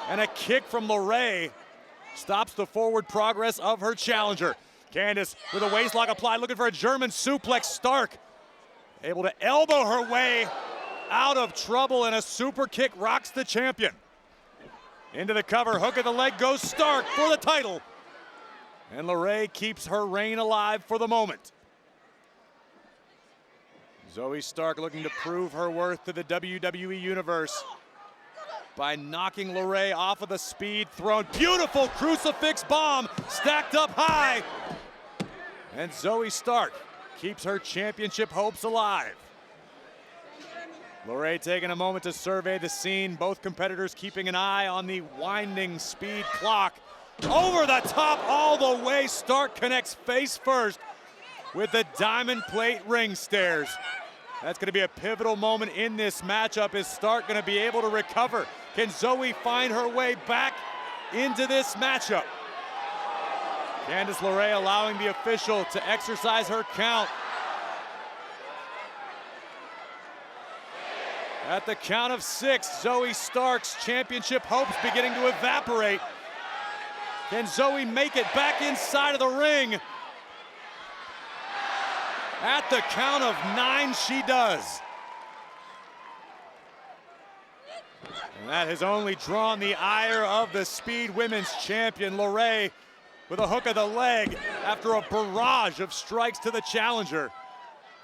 and a kick from LeRae stops the forward progress of her challenger. Candice with a waistlock applied, looking for a German suplex. Stark able to elbow her way out of trouble, and a super kick rocks the champion. Into the cover, hook of the leg goes Stark for the title. And LeRae keeps her reign alive for the moment. Zoey Stark looking to prove her worth to the WWE Universe by knocking LeRae off of the Speed throne. Beautiful crucifix bomb stacked up high. And Zoey Stark keeps her championship hopes alive. LeRae taking a moment to survey the scene. Both competitors keeping an eye on the winding Speed clock. Over the top all the way, Stark connects face first with the diamond plate ring stairs. That's going to be a pivotal moment in this matchup. Is Stark going to be able to recover? Can Zoey find her way back into this matchup? Candice LeRae allowing the official to exercise her count. At the count of 6, Zoey Stark's championship hopes beginning to evaporate. Can Zoey make it back inside of the ring? At the count of 9, she does. And that has only drawn the ire of the Speed Women's Champion, LeRae, with a hook of the leg after a barrage of strikes to the challenger.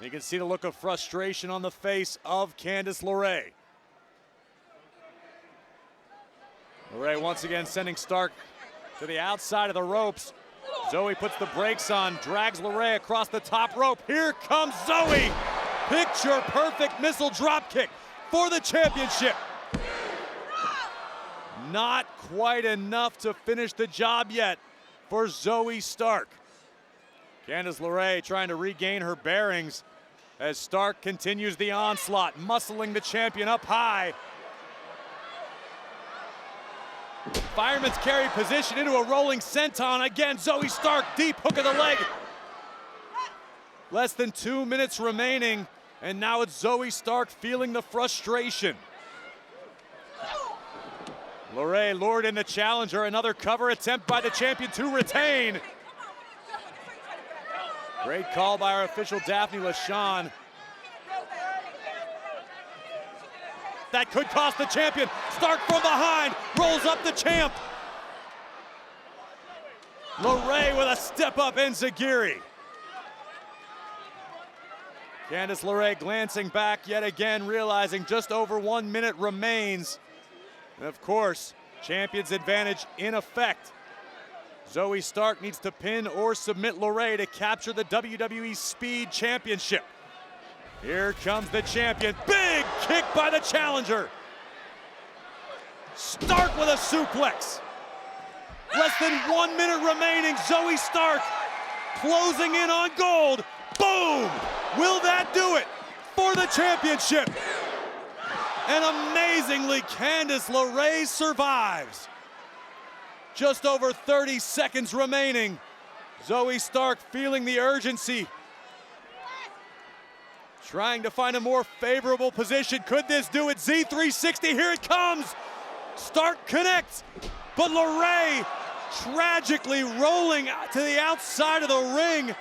You can see the look of frustration on the face of Candice LeRae. LeRae once again sending Stark to the outside of the ropes. Zoey puts the brakes on, drags LeRae across the top rope. Here comes Zoey. Picture perfect missile drop kick for the championship. Not quite enough to finish the job yet for Zoey Stark. Candice LeRae trying to regain her bearings as Stark continues the onslaught, muscling the champion up high. Fireman's carry position into a rolling senton. Again, Zoey Stark, deep hook of the leg. Less than 2 minutes remaining, and now it's Zoey Stark feeling the frustration. LeRae lured in the challenger. Another cover attempt by the champion to retain. Great call by our official, Daphne LaShawn. That could cost the champion. Stark from behind, rolls up the champ. LeRae with a step up enziguri. Candice LeRae glancing back yet again, realizing just over 1 minute remains. And of course, Champion's advantage in effect. Zoey Stark needs to pin or submit LeRae to capture the WWE Speed Championship. Here comes the champion. Big kick by the challenger. Stark with a suplex. Less than 1 minute remaining. Zoey Stark closing in on gold. Boom! Will that do it for the championship? And amazingly, Candice LeRae survives. Just over 30 seconds remaining. Zoey Stark feeling the urgency. Trying to find a more favorable position. Could this do it? Z360, here it comes. Stark connects, but LeRae tragically rolling to the outside of the ring.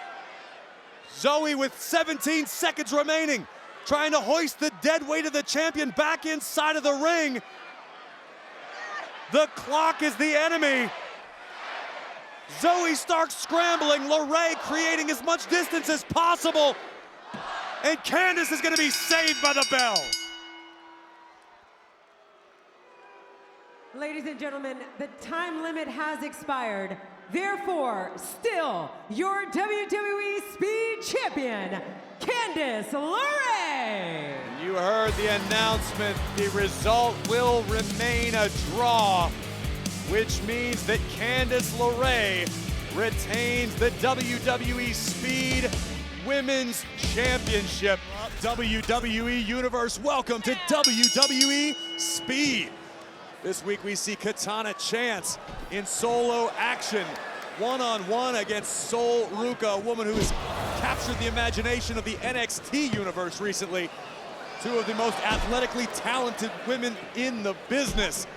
Zoey with 17 seconds remaining, trying to hoist the dead weight of the champion back inside of the ring. The clock is the enemy. Zoey Stark scrambling, LeRae creating as much distance as possible. And Candice is gonna be saved by the bell.
Ladies and gentlemen, the time limit has expired. Therefore, still your WWE Speed Champion, Candice LeRae.
You heard the announcement. The result will remain a draw, which means that Candice LeRae retains the WWE Speed Women's Championship. WWE Universe, welcome to WWE Speed. This week we see Katana Chance in solo action, one-on-one against Sol Ruca, a woman who has captured the imagination of the NXT universe recently. Two of the most athletically talented women in the business.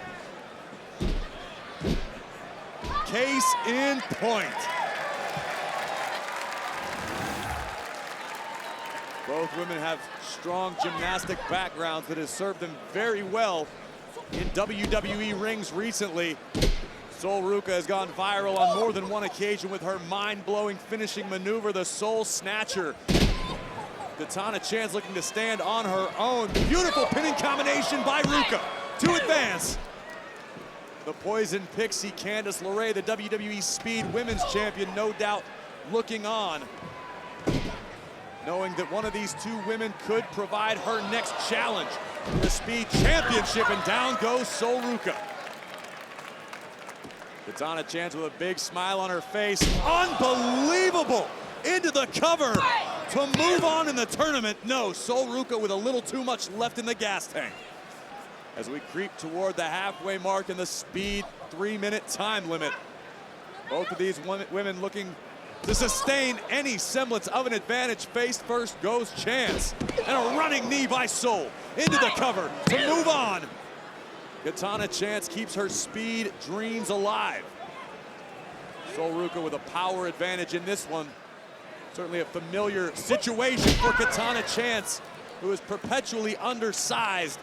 Case in point. Both women have strong gymnastic backgrounds that has served them very well in WWE rings recently. Sol Ruca has gone viral on more than one occasion with her mind-blowing finishing maneuver, the Soul Snatcher. Katana Chance looking to stand on her own. Beautiful pinning combination by Ruca to advance. The Poison Pixie, Candice LeRae, the WWE Speed Women's Champion, no doubt looking on, knowing that one of these two women could provide her next challenge, the Speed Championship, and down goes Sol Ruca. Katana Chance with a big smile on her face. Unbelievable! Into the cover to move on in the tournament. No, Sol Ruca with a little too much left in the gas tank. As we creep toward the halfway mark in the Speed 3-minute time limit. Both of these women looking to sustain any semblance of an advantage. Face first goes Chance. And a running knee by Sol into the cover to move on. Katana Chance keeps her Speed dreams alive. Sol Ruca with a power advantage in this one. Certainly a familiar situation for Katana Chance, who is perpetually undersized,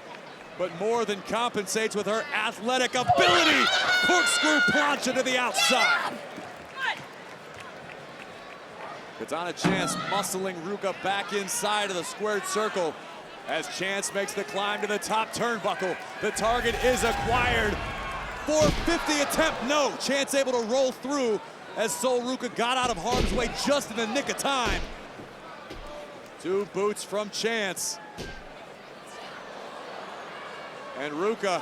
but more than compensates with her athletic ability. Corkscrew plancha to the outside. Katana Chance muscling Ruca back inside of the squared circle as Chance makes the climb to the top turnbuckle. The target is acquired. 450 attempt, no. Chance able to roll through as Sol Ruca got out of harm's way just in the nick of time. Two boots from Chance. And Ruca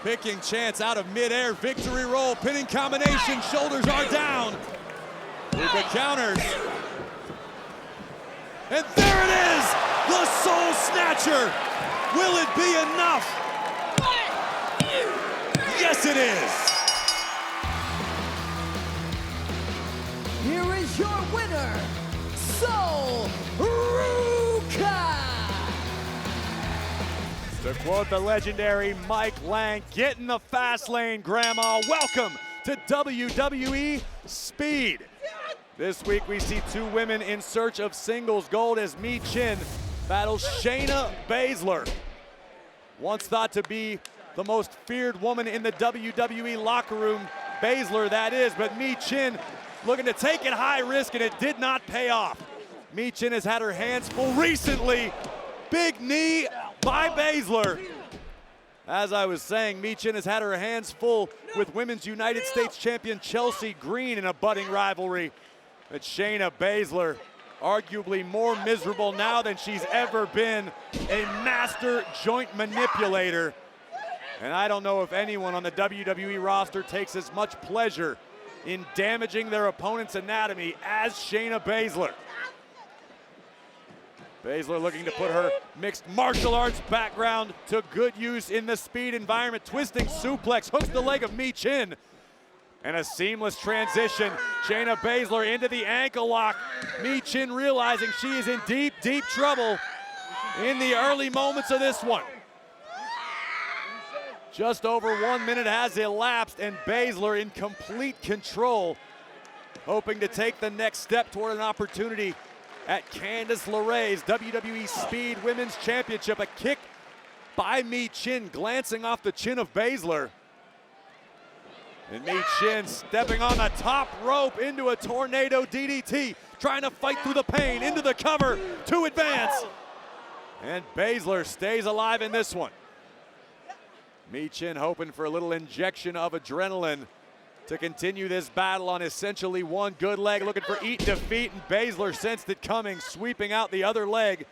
picking Chance out of midair. Victory roll, pinning combination, shoulders are down. Ruca counters. And there it is, the Soul Snatcher. Will it be enough? Yes, it is.
Here is your winner, Sol Ruca.
To quote the legendary Mike Lang, get in the fast lane, Grandma. Welcome to WWE Speed. This week we see two women in search of singles gold as Mi Chin battles Shayna Baszler. Once thought to be the most feared woman in the WWE locker room, Baszler that is, but Mi Chin looking to take it high risk, and it did not pay off. Mi Chin has had her hands full recently. Big knee by Baszler. As I was saying, Michin has had her hands full with Women's United States champion Chelsea Green in a budding rivalry. But Shayna Baszler, arguably more miserable now than she's ever been, a master joint manipulator. And I don't know if anyone on the WWE roster takes as much pleasure in damaging their opponent's anatomy as Shayna Baszler. Baszler looking to put her mixed martial arts background to good use in the speed environment. Twisting suplex, hooks the leg of Michin. And a seamless transition. Shayna Baszler into the ankle lock. Michin realizing she is in deep, deep trouble in the early moments of this one. Just over 1 minute has elapsed and Baszler in complete control, hoping to take the next step toward an opportunity at Candice LeRae's WWE Speed Women's Championship. A kick by Michin, glancing off the chin of Baszler. And Michin stepping on the top rope into a tornado DDT, trying to fight through the pain, into the cover to advance. And Baszler stays alive in this one. Michin hoping for a little injection of adrenaline to continue this battle on essentially one good leg, looking for eat defeat, and Baszler sensed it coming, sweeping out the other leg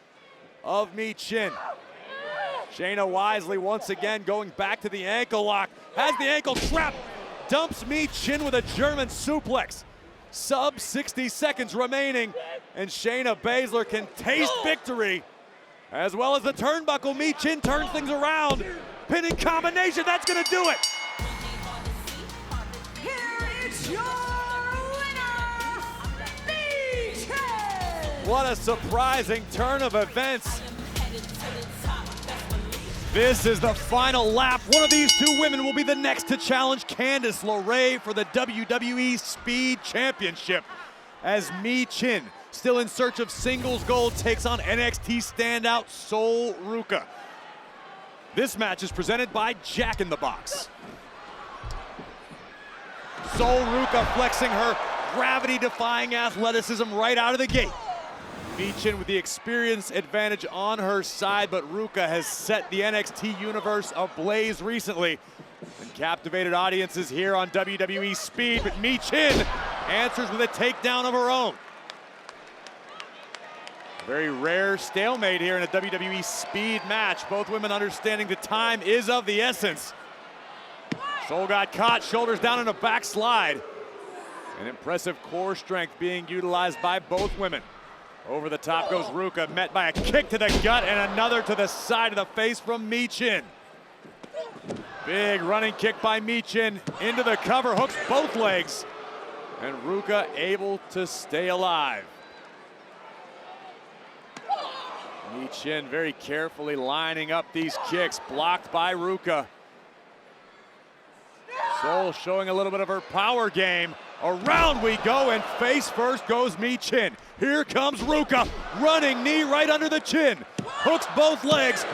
of Michin. Shayna wisely once again going back to the ankle lock, has the ankle trapped, dumps Michin with a German suplex. Sub 60 seconds remaining, and Shayna Baszler can taste victory, as well as the turnbuckle. Michin turns things around, pinning combination, that's gonna do it.
Your winner, Michin!
What a surprising turn of events. This is the final lap. One of these two women will be the next to challenge Candice LeRae for the WWE Speed Championship, as Michin, still in search of singles gold, takes on NXT standout Sol Ruca. This match is presented by Jack in the Box. Sol Ruca flexing her gravity-defying athleticism right out of the gate. Michin with the experience advantage on her side, but Ruca has set the NXT universe ablaze recently and captivated audiences here on WWE Speed, but Michin answers with a takedown of her own. Very rare stalemate here in a WWE Speed match. Both women understanding the time is of the essence. Sol got caught, shoulders down in a backslide. An impressive core strength being utilized by both women. Over the top goes Ruca, met by a kick to the gut and another to the side of the face from Michin. Big running kick by Michin into the cover, hooks both legs. And Ruca able to stay alive. Michin very carefully lining up these kicks, blocked by Ruca. Sol showing a little bit of her power game. Around we go, and face first goes Michin. Here comes Ruca, running knee right under the chin. Hooks both legs.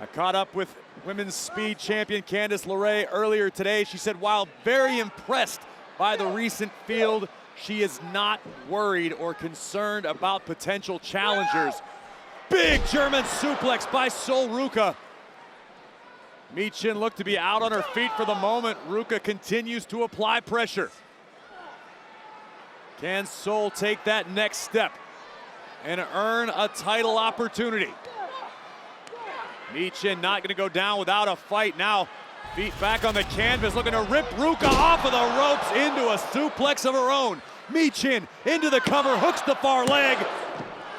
I caught up with Women's Speed Champion Candice LeRae earlier today. She said while very impressed by the recent field, she is not worried or concerned about potential challengers. Big German suplex by Sol Ruca. Michin looked to be out on her feet for the moment. Ruca continues to apply pressure. Can Sol take that next step and earn a title opportunity? Michin not gonna go down without a fight now. Feet back on the canvas, looking to rip Ruca off of the ropes into a suplex of her own. Michin into the cover, hooks the far leg.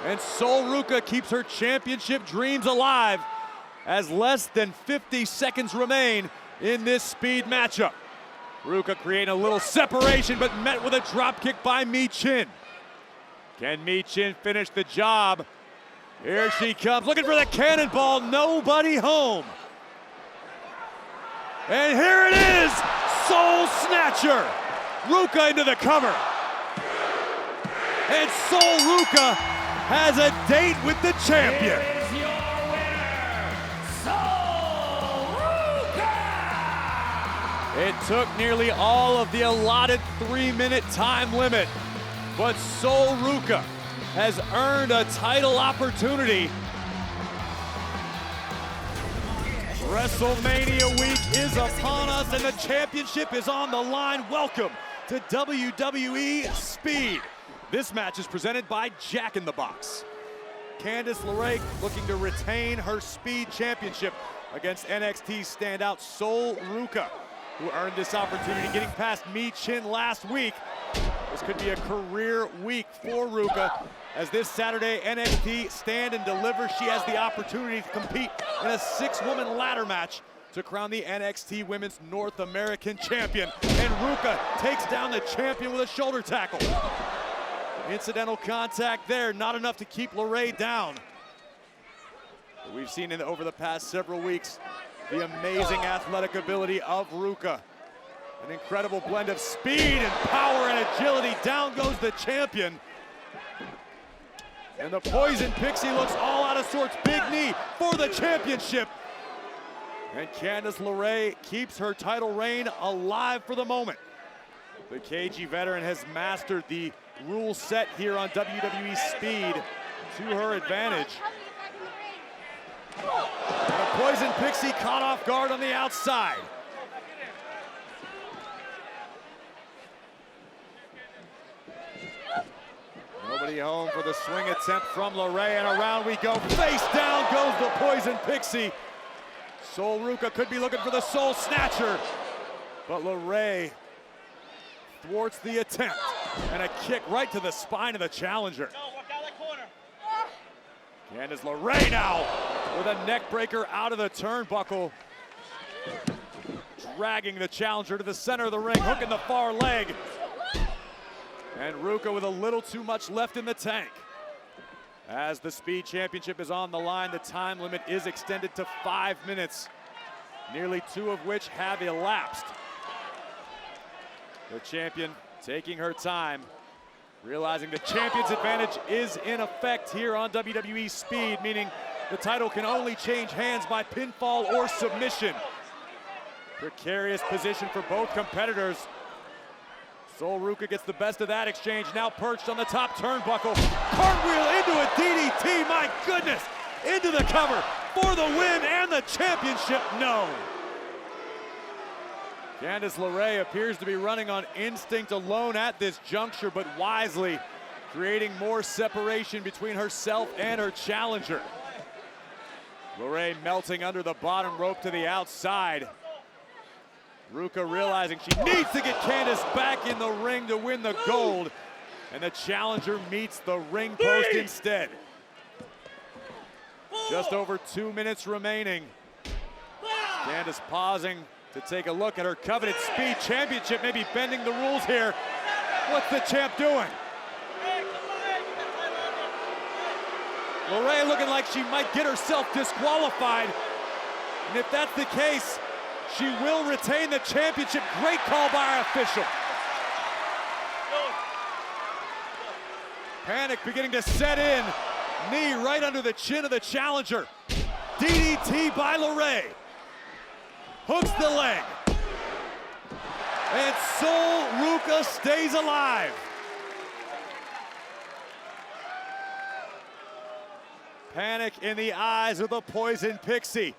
And Sol Ruca keeps her championship dreams alive as less than 50 seconds remain in this speed matchup. Ruca creating a little separation, but met with a drop kick by Michin. Can Michin finish the job? Here she comes, looking for the cannonball, nobody home. And here it is, Soul Snatcher. Ruca into the cover. And Sol Ruca has a date with the champion. It took nearly all of the allotted 3-minute time limit, but Sol Ruca has earned a title opportunity. WrestleMania week is upon us and the championship is on the line. Welcome to WWE Speed. This match is presented by Jack in the Box. Candice LeRae looking to retain her Speed Championship against NXT standout Sol Ruca, who earned this opportunity getting past Michin last week. This could be a career week for Ruca, as this Saturday NXT Stand and Deliver, she has the opportunity to compete in a 6-woman ladder match to crown the NXT Women's North American Champion. And Ruca takes down the champion with a shoulder tackle. Incidental contact there, not enough to keep LeRae down. But we've seen over the past several weeks the amazing athletic ability of Ruca. An incredible blend of speed and power and agility. Down goes the champion. And the Poison Pixie looks all out of sorts. Big knee for the championship. And Candice LeRae keeps her title reign alive for the moment. The KG veteran has mastered the rule set here on WWE Speed to her advantage. And the Poison Pixie caught off guard on the outside. Nobody home for the swing attempt from LeRae, and around we go. Face down goes the Poison Pixie. Sol Ruca could be looking for the Soul Snatcher, but LeRae thwarts the attempt, and a kick right to the spine of the challenger. Candice LeRae now with a neck breaker out of the turnbuckle, dragging the challenger to the center of the ring, hooking the far leg. And Ruca with a little too much left in the tank. As the Speed Championship is on the line, the time limit is extended to 5 minutes, nearly 2 of which have elapsed. The champion taking her time, realizing the champion's advantage is in effect here on WWE Speed, meaning the title can only change hands by pinfall or submission. Precarious position for both competitors. Sol Ruca gets the best of that exchange, now perched on the top turnbuckle. Cartwheel into a DDT, my goodness! Into the cover for the win and the championship, no! Candice LeRae appears to be running on instinct alone at this juncture, but wisely creating more separation between herself and her challenger. LeRae melting under the bottom rope to the outside. Ruca realizing she needs to get Candice back in the ring to win the gold, and the challenger meets the ring post instead. Just over 2 minutes remaining. Candice pausing to take a look at her coveted Speed Championship, maybe bending the rules here. What's the champ doing? LeRae looking like she might get herself disqualified, and if that's the case, she will retain the championship. Great call by our official. Panic beginning to set in. Knee right under the chin of the challenger. DDT by LeRae. Hooks the leg. And Sol Ruca stays alive. Panic in the eyes of the Poison Pixie.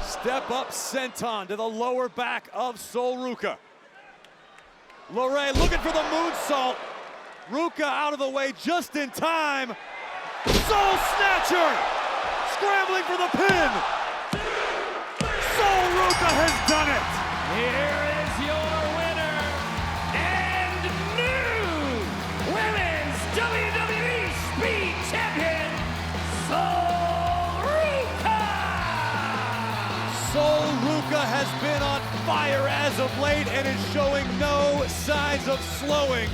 Step up senton to the lower back of Sol Ruca. LeRae looking for the moonsault. Ruca out of the way just in time. Soul Snatcher! Scrambling for the pin. Sol Ruca has done it.
Here is your winner and new Women's WWE Speed Champion, Sol Ruca!
Sol Ruca has been on fire as of late and is showing no signs of slowing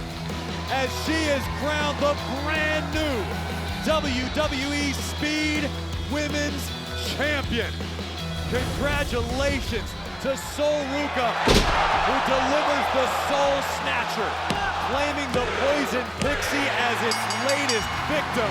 as she is crowned the brand new WWE Speed Women's Champion. Congratulations to Sol Ruca, who delivers the Soul Snatcher, claiming the Poison Pixie as its latest victim.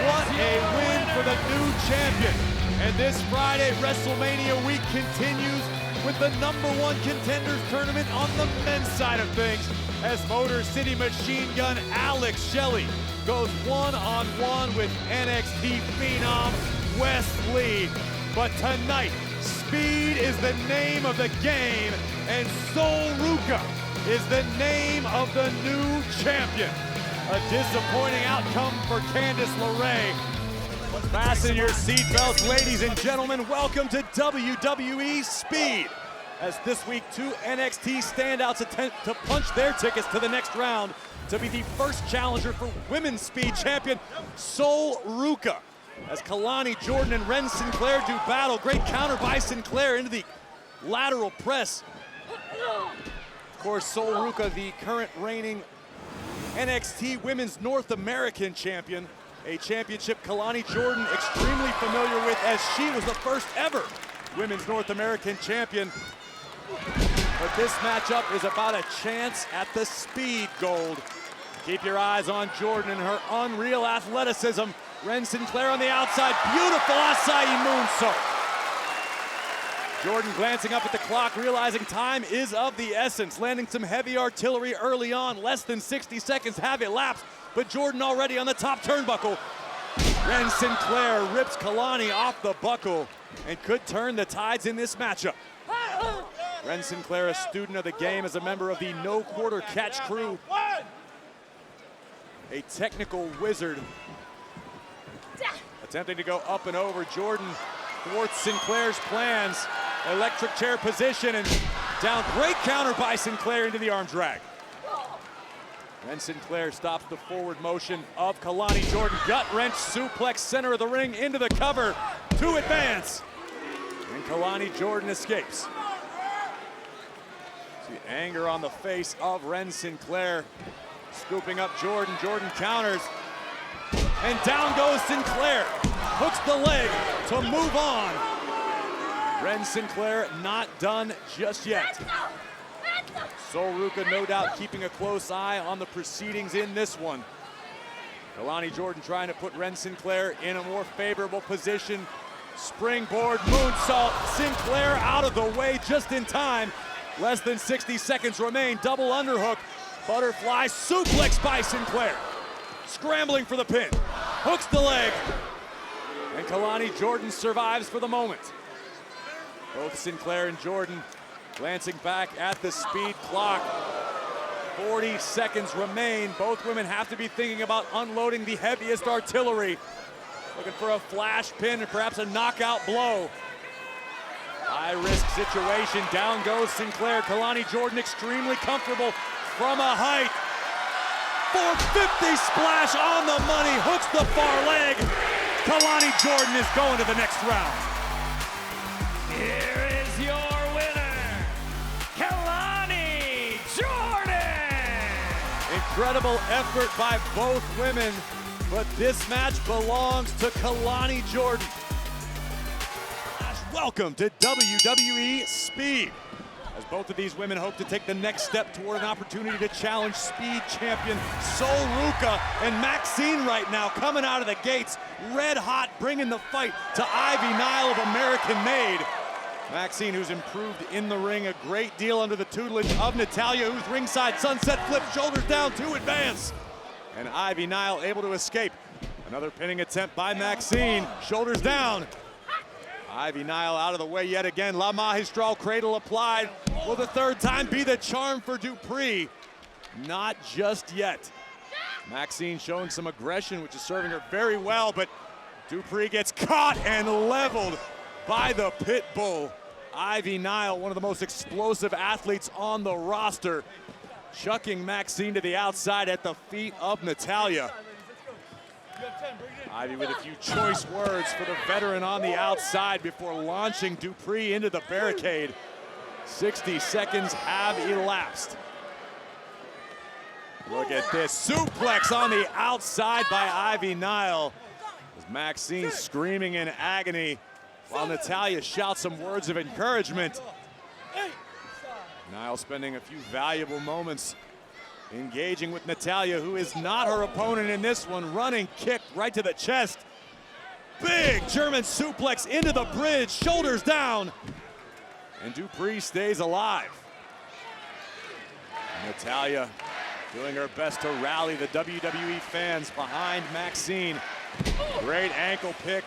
What a win for the new champion. And this Friday, WrestleMania week continues with the #1 Contenders Tournament on the men's side of things, as Motor City Machine Gun Alex Shelley goes one-on-one with NXT Phenom Wes Lee. But tonight, speed is the name of the game, and Sol Ruca is the name of the new champion. A disappointing outcome for Candice LeRae. Fasten your seatbelts, ladies and gentlemen. Welcome to WWE Speed. As this week, 2 NXT standouts attempt to punch their tickets to the next round to be the first challenger for Women's Speed Champion Sol Ruca. As Kelani Jordan and Ren Sinclair do battle, great counter by Sinclair into the lateral press. Of course, Sol Ruca, the current reigning NXT Women's North American Champion, a championship Kelani Jordan extremely familiar with, as she was the first ever Women's North American Champion. But this matchup is about a chance at the Speed Gold. Keep your eyes on Jordan and her unreal athleticism. Ren Sinclair on the outside, beautiful Asai moonsault. Jordan glancing up at the clock, realizing time is of the essence, landing some heavy artillery early on. Less than 60 seconds have elapsed, but Jordan already on the top turnbuckle. Ren Sinclair rips Kelani off the buckle and could turn the tides in this matchup. Ren Sinclair, a student of the game as a member of the No Quarter Catch crew. A technical wizard. Attempting to go up and over. Jordan thwarts Sinclair's plans. Electric chair position and down. Great counter by Sinclair into the arm drag. Ren Sinclair stops the forward motion of Kelani Jordan. Gut wrench suplex, center of the ring into the cover to advance. And Kelani Jordan escapes. See anger on the face of Ren Sinclair. Scooping up Jordan. Jordan counters. And down goes Sinclair. Hooks the leg to move on. Ren Sinclair not done just yet. Sol Ruca no doubt keeping a close eye on the proceedings in this one. Kelani Jordan trying to put Ren Sinclair in a more favorable position. Springboard moonsault. Sinclair out of the way just in time. Less than 60 seconds remain. Double underhook. Butterfly suplex by Sinclair. Scrambling for the pin. Hooks the leg. And Kelani Jordan survives for the moment. Both Sinclair and Jordan glancing back at the speed clock. 40 seconds remain. Both women have to be thinking about unloading the heaviest artillery. Looking for a flash pin and perhaps a knockout blow. High risk situation. Down goes Sinclair. Kelani Jordan extremely comfortable from a height. 450 splash on the money. Hooks the far leg. Kelani Jordan is going to the next round.
Here is your winner, Kelani Jordan!
Incredible effort by both women, but this match belongs to Kelani Jordan. Welcome to WWE Speed. As both of these women hope to take the next step toward an opportunity to challenge Speed champion Sol Ruca, and Maxine right now coming out of the gates, red hot, bringing the fight to Ivy Nile of American Made. Maxine, who's improved in the ring a great deal under the tutelage of Natalya, who's ringside sunset flip, shoulders down to advance. And Ivy Nile able to escape. Another pinning attempt by Maxine, shoulders down. Ivy Nile out of the way yet again. La Magistral cradle applied. Will the third time be the charm for Dupree? Not just yet. Maxine showing some aggression, which is serving her very well, but Dupree gets caught and leveled by the pit bull. Ivy Nile, one of the most explosive athletes on the roster, chucking Maxine to the outside at the feet of Natalya. Ivy with a few choice words for the veteran on the outside before launching Dupree into the barricade. 60 seconds have elapsed. Look at this, suplex on the outside by Ivy Nile. As Maxine screaming in agony while Natalya shouts some words of encouragement. Nile spending a few valuable moments engaging with Natalya, who is not her opponent in this one. Running kick right to the chest. Big German suplex into the bridge, shoulders down. And Dupree stays alive. Natalya doing her best to rally the WWE fans behind Maxine. Great ankle pick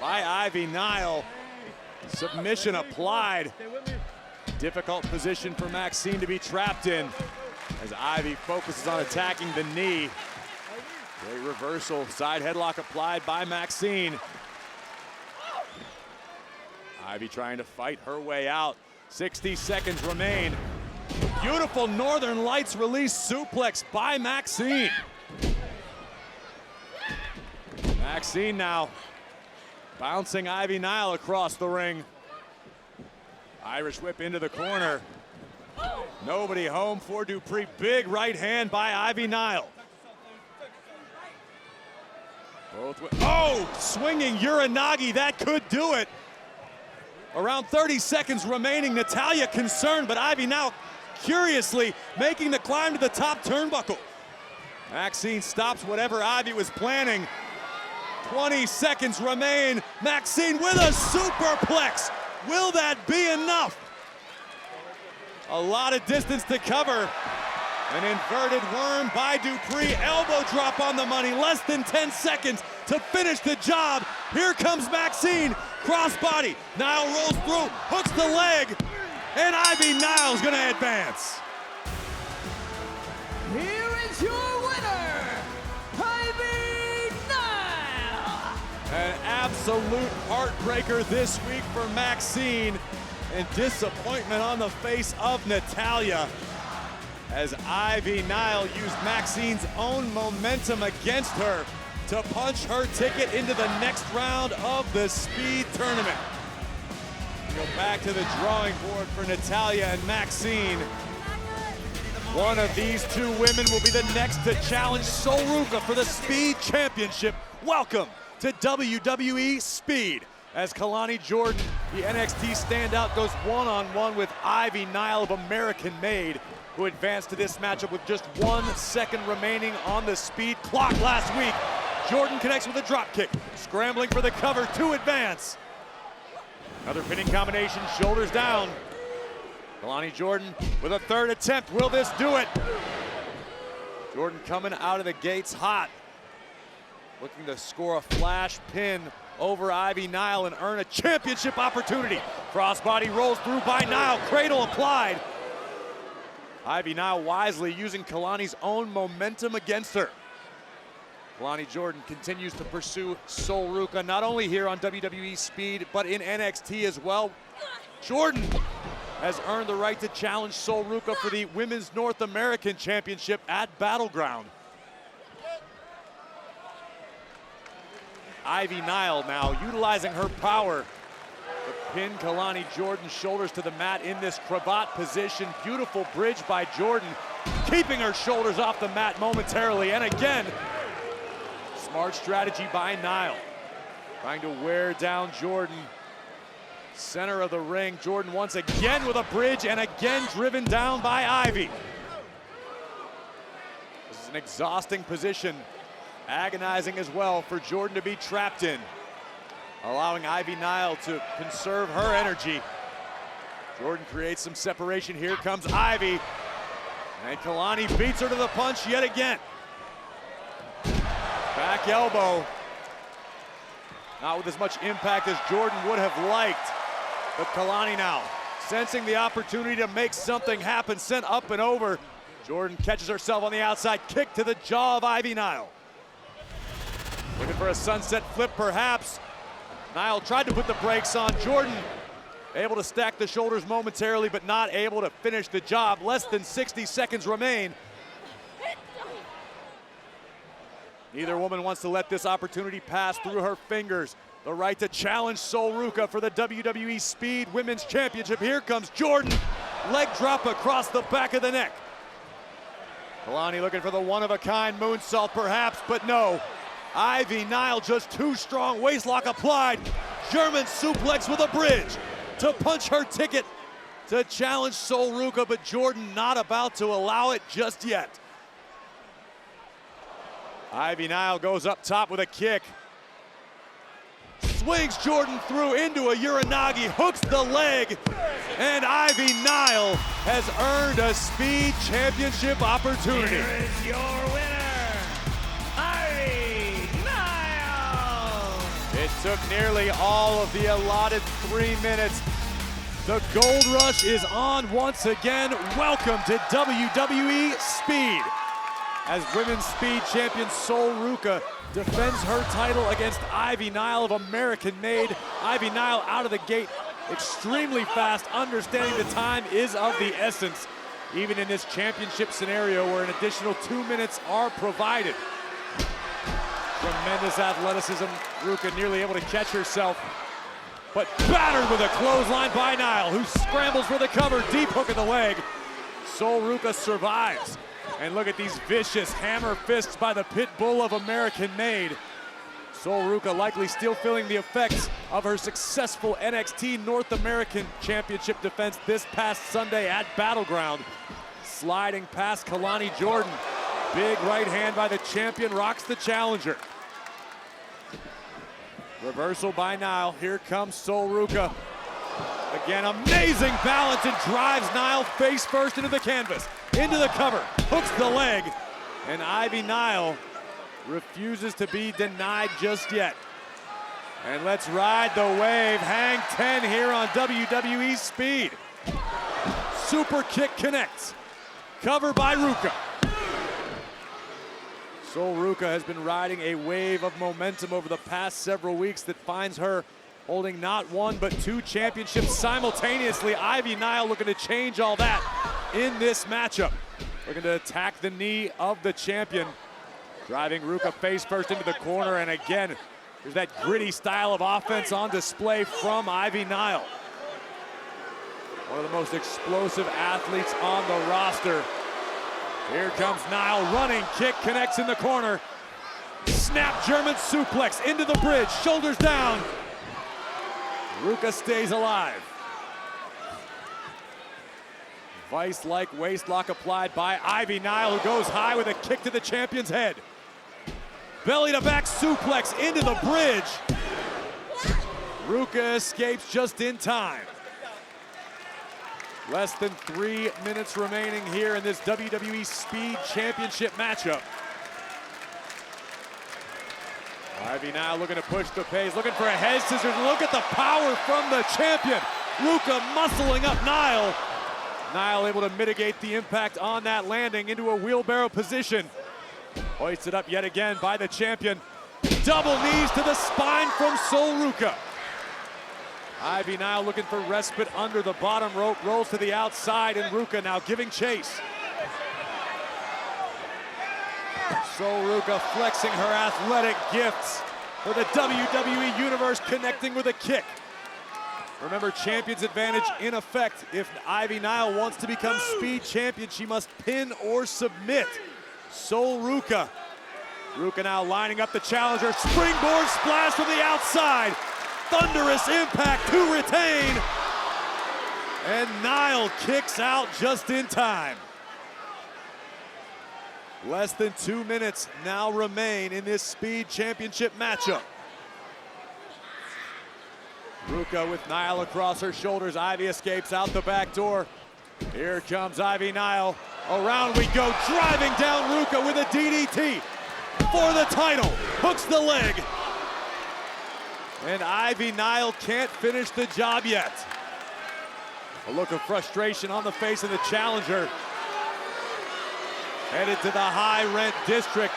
by Ivy Nile. Submission applied. Difficult position for Maxine to be trapped in as Ivy focuses on attacking the knee. Great reversal, side headlock applied by Maxine. Ivy trying to fight her way out. 60 seconds remain. Beautiful Northern Lights release suplex by Maxine. Maxine now bouncing Ivy Nile across the ring. Irish whip into the corner. Nobody home for Dupree. Big right hand by Ivy Nile. Swinging Uranagi, that could do it. Around 30 seconds remaining. Natalya concerned, but Ivy Nile curiously making the climb to the top turnbuckle. Maxine stops whatever Ivy was planning. 20 seconds remain. Maxine with a superplex. Will that be enough? A lot of distance to cover. An inverted worm by Dupree. Elbow drop on the money. Less than 10 seconds to finish the job. Here comes Maxine. Crossbody. Nile rolls through. Hooks the leg. And Ivy Nile's going to advance.
Here is your winner, Ivy Nile.
An absolute heartbreaker this week for Maxine, and disappointment on the face of Natalya as Ivy Nile used Maxine's own momentum against her to punch her ticket into the next round of the Speed Tournament. Go back to the drawing board for Natalya and Maxine. One of these two women will be the next to challenge Sol Ruca for the Speed Championship. Welcome to WWE Speed, as Kalani Jordan, the NXT standout, goes one-on-one with Ivy Nile of American Made, who advanced to this matchup with just 1 second remaining on the Speed clock last week. Jordan connects with a drop kick, scrambling for the cover to advance. Another pinning combination, shoulders down. Kalani Jordan with a third attempt. Will this do it? Jordan coming out of the gates hot. Looking to score a flash pin over Ivy Nile and earn a championship opportunity. Crossbody rolls through by Nile, cradle applied. Ivy Nile wisely using Kalani's own momentum against her. Kalani Jordan continues to pursue Sol Ruca, not only here on WWE Speed, but in NXT as well. Jordan has earned the right to challenge Sol Ruca for the Women's North American Championship at Battleground. Ivy Nile now utilizing her power to pin Kalani Jordan's shoulders to the mat in this cravat position. Beautiful bridge by Jordan, keeping her shoulders off the mat momentarily. And again, smart strategy by Nile, trying to wear down Jordan. Center of the ring, Jordan once again with a bridge and again driven down by Ivy. This is an exhausting position, agonizing as well for Jordan to be trapped in, allowing Ivy Nile to conserve her energy. Jordan creates some separation. Here comes Ivy, and Kalani beats her to the punch yet again. Back elbow. Not with as much impact as Jordan would have liked. But Kalani now sensing the opportunity to make something happen, sent up and over. Jordan catches herself on the outside, kick to the jaw of Ivy Nile. Looking for a sunset flip perhaps. Nile tried to put the brakes on. Jordan able to stack the shoulders momentarily, but not able to finish the job. Less than 60 seconds remain. Neither woman wants to let this opportunity pass through her fingers. The right to challenge Sol Ruca for the WWE Speed Women's Championship. Here comes Jordan. Leg drop across the back of the neck. Kalani looking for the one-of-a-kind moonsault perhaps, but no. Ivy Nile just too strong. Waistlock applied. German suplex with a bridge to punch her ticket to challenge Sol Ruca, but Jordan not about to allow it just yet. Ivy Nile goes up top with a kick. Swings Jordan through into a Uranagi, hooks the leg, and Ivy Nile has earned a Speed Championship opportunity.
Here is your winner, Ivy Nile.
It took nearly all of the allotted 3 minutes. The Gold Rush is on once again. Welcome to WWE Speed. As Women's Speed Champion Sol Ruca defends her title against Ivy Nile of American Made. Ivy Nile out of the gate extremely fast, understanding the time is of the essence, even in this championship scenario where an additional 2 minutes are provided. Tremendous athleticism. Ruca nearly able to catch herself, but battered with a clothesline by Nile, who scrambles for the cover, deep hook in the leg. Sol Ruca survives. And look at these vicious hammer fists by the pit bull of American Made. Sol Ruca likely still feeling the effects of her successful NXT North American Championship defense this past Sunday at Battleground. Sliding past Kalani Jordan. Big right hand by the champion, rocks the challenger. Reversal by Nile. Here comes Sol Ruca. Again, amazing balance, and drives Nile face first into the canvas. Into the cover, hooks the leg, and Ivy Nile refuses to be denied just yet. And let's ride the wave. Hang 10 here on WWE Speed. Super kick connects. Cover by Ruca. Sol Ruca has been riding a wave of momentum over the past several weeks that finds her holding not one but 2 championships simultaneously. Ivy Nile looking to change all that in this matchup. Looking to attack the knee of the champion. Driving Ruca face first into the corner, and again, there's that gritty style of offense on display from Ivy Nile. One of the most explosive athletes on the roster. Here comes Nile, running kick, connects in the corner. Snap German suplex into the bridge, shoulders down. Ruca stays alive. Vice-like waistlock applied by Ivy Nile, who goes high with a kick to the champion's head. Belly to back suplex into the bridge. Ruca escapes just in time. Less than 3 minutes remaining here in this WWE Speed Championship matchup. Ivy Nile looking to push the pace, looking for a head scissors. Look at the power from the champion. Ruca muscling up Nile. Nile able to mitigate the impact on that landing into a wheelbarrow position. Hoisted up yet again by the champion. Double knees to the spine from Sol Ruca. Ivy Nile looking for respite under the bottom rope, rolls to the outside, and Ruca now giving chase. Sol Ruca flexing her athletic gifts for the WWE Universe, connecting with a kick. Remember, champion's advantage in effect. If Ivy Nile wants to become Speed Champion, she must pin or submit Sol Ruca. Ruca now lining up the challenger. Springboard splash from the outside. Thunderous impact to retain. And Nile kicks out just in time. Less than 2 minutes now remain in this Speed Championship matchup. Ruca with Nile across her shoulders. Ivy escapes out the back door. Here comes Ivy Nile. Around we go, driving down Ruca with a DDT for the title. Hooks the leg. And Ivy Nile can't finish the job yet. A look of frustration on the face of the challenger. Headed to the high rent district.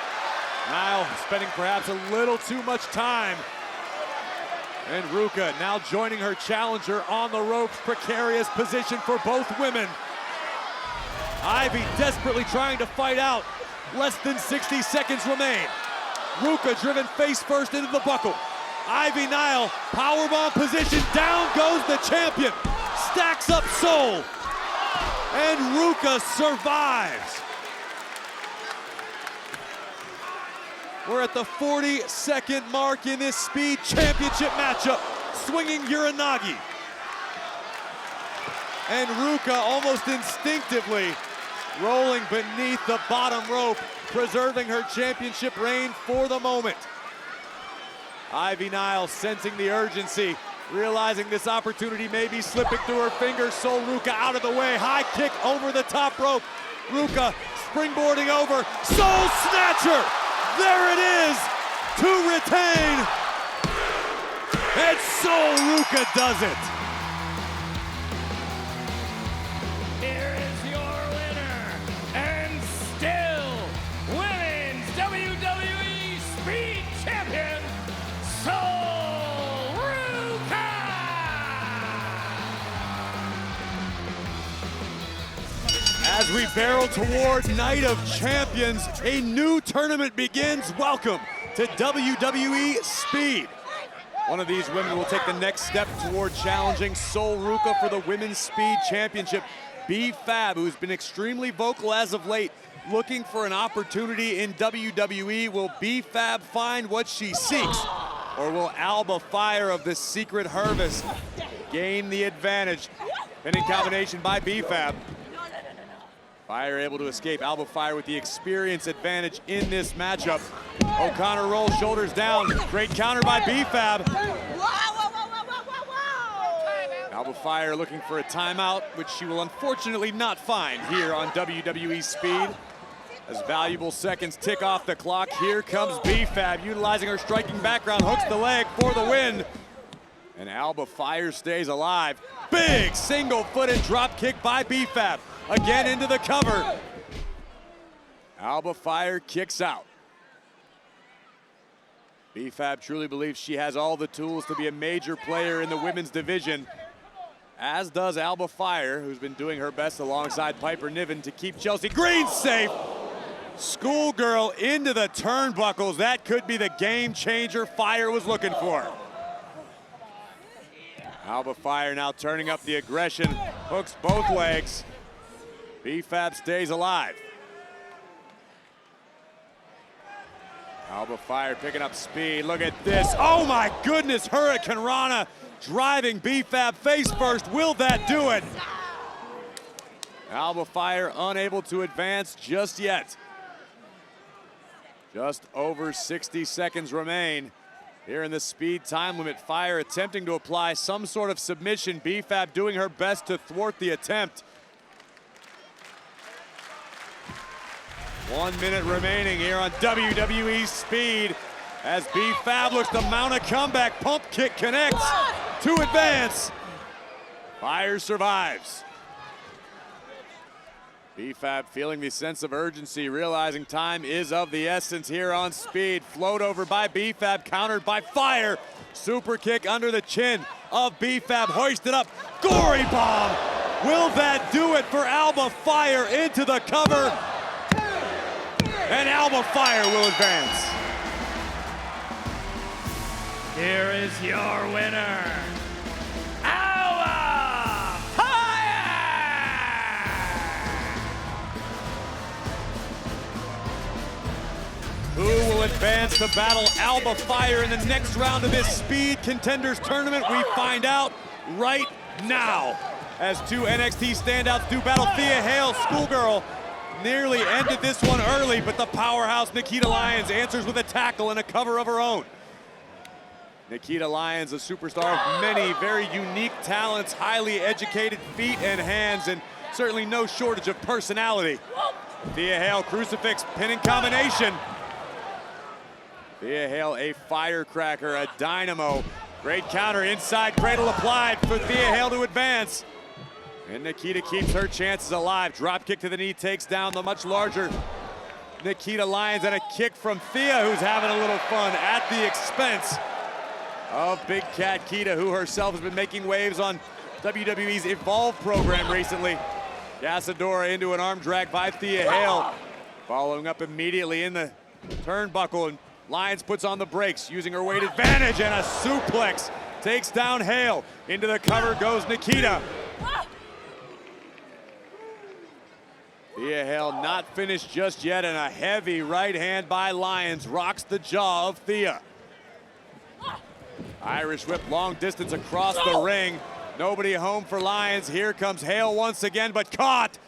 Nile spending perhaps a little too much time. And Ruca now joining her challenger on the ropes. Precarious position for both women. Ivy desperately trying to fight out. Less than 60 seconds remain. Ruca driven face first into the buckle. Ivy Nile, powerbomb position, down goes the champion. Stacks up Sol. And Ruca survives. We're at the 40-second mark in this Speed Championship matchup. Swinging Uranagi. And Ruca almost instinctively rolling beneath the bottom rope, preserving her championship reign for the moment. Ivy Nile sensing the urgency, realizing this opportunity may be slipping through her fingers. Sol Ruca out of the way, high kick over the top rope. Ruca springboarding over, Soul Snatcher! There it is, to retain. Sol Ruca does it.
Here is your winner, and still Women's WWE Speed Champion, Sol Ruca!
As we barrel toward Night of Champions, a new tournament begins. Welcome to WWE Speed. One of these women will take the next step toward challenging Sol Ruca for the Women's Speed Championship. B-Fab, who's been extremely vocal as of late, looking for an opportunity in WWE. Will B-Fab find what she seeks? Or will Alba Fire of the Secret Harvest gain the advantage? Pinning combination by B-Fab. Fire able to escape. Alba Fire with the experience advantage in this matchup. O'Connor rolls shoulders down. Great counter by B-Fab. Alba Fire looking for a timeout, which she will unfortunately not find here on WWE Speed. As valuable seconds tick off the clock, here comes B-Fab, utilizing her striking background, hooks the leg for the win. And Alba Fire stays alive. Big single-footed drop kick by B-Fab. Again into the cover. Alba Fire kicks out. B-Fab truly believes she has all the tools to be a major player in the women's division, as does Alba Fire, who's been doing her best alongside Piper Niven to keep Chelsea Green safe. Schoolgirl into the turnbuckles. That could be the game changer Fire was looking for. Alba Fire now turning up the aggression, hooks both legs. B-Fab stays alive. Alba Fire picking up speed. Look at this. Oh my goodness, Hurricane Rana driving B-Fab face first. Will that do it? Alba Fire unable to advance just yet. Just over 60 seconds remain here in the speed time limit. Fire attempting to apply some sort of submission. B-Fab doing her best to thwart the attempt. 1 minute remaining here on WWE Speed as B-Fab looks to mount a comeback. Pump kick connects to advance. Fire survives. B-Fab feeling the sense of urgency, realizing time is of the essence here on Speed. Float over by B-Fab, countered by Fire. Super kick under the chin of B-Fab, hoisted up. Gory bomb. Will that do it for Alba Fire into the cover? And Alba Fire will advance.
Here is your winner, Alba Fire!
Who will advance to battle Alba Fire in the next round of this Speed Contenders Tournament? We find out right now as two NXT standouts do battle. Thea Hale, Schoolgirl, nearly ended this one early, but the powerhouse Nikita Lyons answers with a tackle and a cover of her own. Nikita Lyons, a superstar of many very unique talents, highly educated feet and hands, and certainly no shortage of personality. Thea Hale, crucifix, pinning combination. Thea Hale, a firecracker, a dynamo. Great counter, inside cradle applied for Thea Hale to advance. And Nikita keeps her chances alive. Drop kick to the knee, takes down the much larger Nikita Lyons, and a kick from Thea, who's having a little fun at the expense of Big Cat Kita, who herself has been making waves on WWE's Evolve program recently. Casadora into an arm drag by Thea Hale. Following up immediately in the turnbuckle, and Lyons puts on the brakes, using her weight advantage, and a suplex takes down Hale. Into the cover goes Nikita. Thea Hale not finished just yet, and a heavy right hand by Lyons rocks the jaw of Thea. Irish whip long distance across the ring. Nobody home for Lyons. Here comes Hale once again, but caught.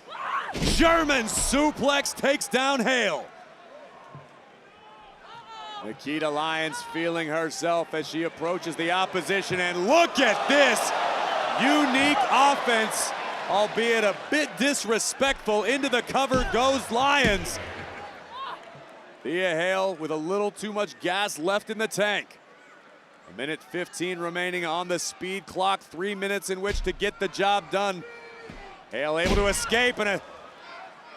German suplex takes down Hale. Nikita Lyons feeling herself as she approaches the opposition, and look at this unique offense, albeit a bit disrespectful. Into the cover goes Lyons. Thea Hale with a little too much gas left in the tank. Minute 15 remaining on the speed clock. 3 minutes in which to get the job done. Hale able to escape, and a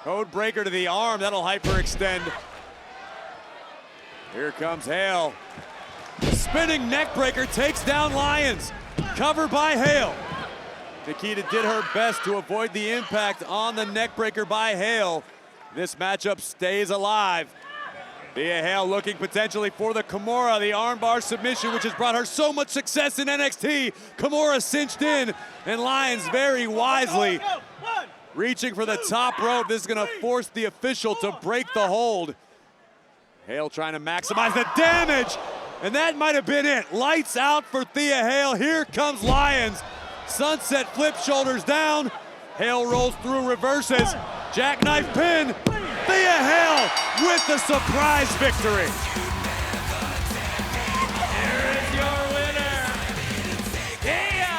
code breaker to the arm. That'll hyperextend. Here comes Hale. Spinning neck breaker takes down Lyons. Cover by Hale. Nikita did her best to avoid the impact on the neck breaker by Hale. This matchup stays alive. Thea Hale looking potentially for the Kimura, the armbar submission, which has brought her so much success in NXT. Kimura cinched in, and Lyons very wisely reaching for the top rope. This is gonna force the official to break the hold. Hale trying to maximize the damage, and that might have been it. Lights out for Thea Hale. Here comes Lyons. Sunset flip, shoulders down. Hale rolls through, reverses. Jackknife pin. Thea Hale with the surprise victory.
Here is your winner, Thea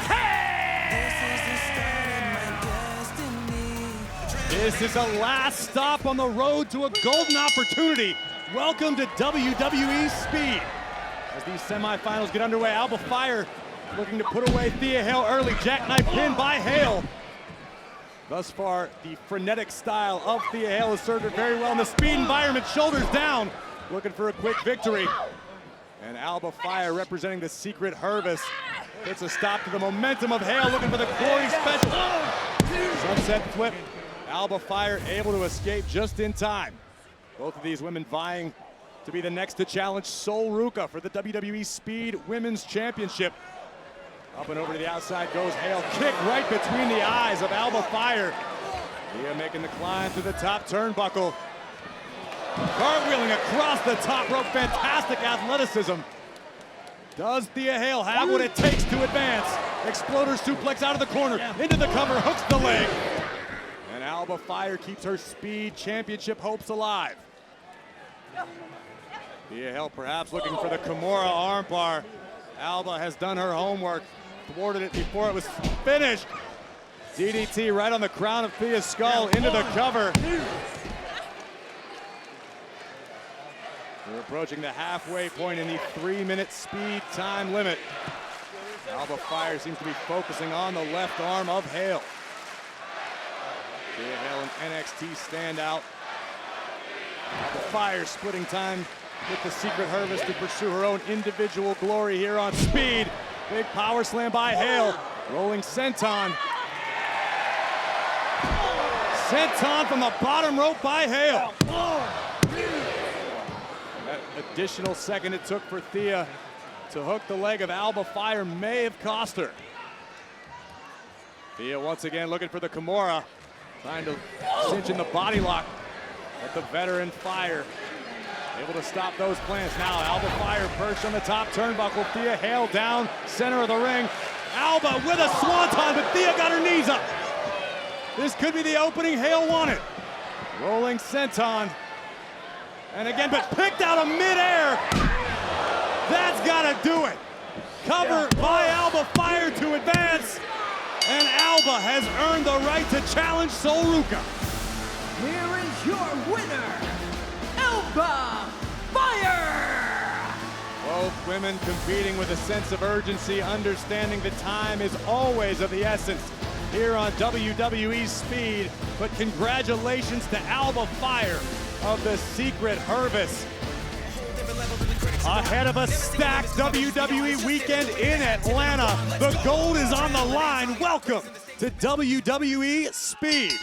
Hale!
This is a last stop on the road to a golden opportunity. Welcome to WWE Speed. As these semifinals get underway, Alba Fire looking to put away Thea Hale early. Jackknife pin by Hale. Thus far, the frenetic style of Thea Hale has served her very well in the speed environment. Shoulders down, looking for a quick victory. And Alba Fire, representing the Secret Hervis, puts a stop to the momentum of Hale, looking for the Glory Special. Sunset flip. Alba Fire able to escape just in time. Both of these women vying to be the next to challenge Sol Ruca for the WWE Speed Women's Championship. Up and over to the outside goes Hale. Kick right between the eyes of Alba Fire. Thea making the climb to the top turnbuckle. Cartwheeling across the top rope. Fantastic athleticism. Does Thea Hale have what it takes to advance? Exploder suplex out of the corner. Into the cover. Hooks the leg. And Alba Fire keeps her Speed Championship hopes alive. Thea Hale perhaps looking for the Kimura armbar. Alba has done her homework. Thwarted it before it was finished. DDT right on the crown of Thea's skull into the cover. We're approaching the halfway point in the 3-minute speed time limit. Alba Fire seems to be focusing on the left arm of Hale. Thea Hale, an NXT standout. Alba Fire splitting time with the Secret Hervis to pursue her own individual glory here on Speed. Big power slam by Hale. Rolling senton. Senton from the bottom rope by Hale. That additional second it took for Thea to hook the leg of Alba Fire may have cost her. Thea once again looking for the Kimura. Trying to cinch in the body lock. But the veteran Fire able to stop those plans. Now Alba Fire perched on the top turnbuckle. Thea Hale down center of the ring. Alba with a swanton, but Thea got her knees up. This could be the opening Hale wanted. Rolling senton. And again, but picked out of midair. That's gotta do it. Cover by Alba Fire to advance. And Alba has earned the right to challenge Sol Ruca.
Here is your winner, Alba Fire!
Both women competing with a sense of urgency, understanding the time is always of the essence here on WWE Speed. But congratulations to Alba Fire of the Secret Hervis. Ahead of a stacked WWE weekend in Atlanta. The gold is on the line. Welcome to WWE Speed.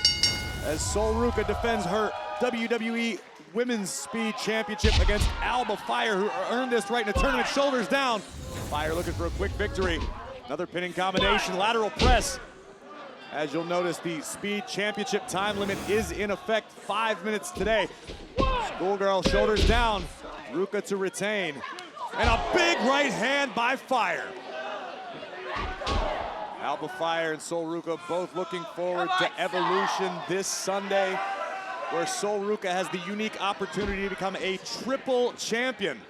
As Sol Ruca defends her WWE Women's Speed Championship against Alba Fire, who earned this right in the tournament. Shoulders down. Fire looking for a quick victory. Another pinning combination, lateral press. As you'll notice, the Speed Championship time limit is in effect, 5 minutes today. Schoolgirl, shoulders down. Ruca to retain. And a big right hand by Fire. Alba Fire and Sol Ruca both looking forward to Evolution this Sunday, where Sol Ruca has the unique opportunity to become a triple champion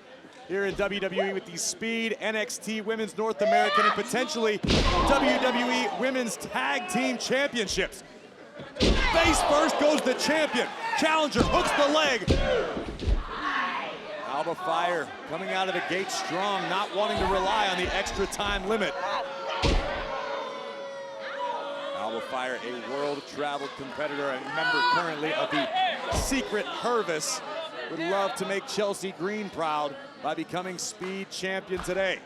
here in WWE with the Speed, NXT Women's North American, and potentially WWE Women's Tag Team Championships. Face first goes the champion. Challenger hooks the leg. Alba Fire coming out of the gate strong, not wanting to rely on the extra time limit. Alba Fire, a world-traveled competitor and member currently of the Secret Hervis, would love to make Chelsea Green proud by becoming Speed Champion today.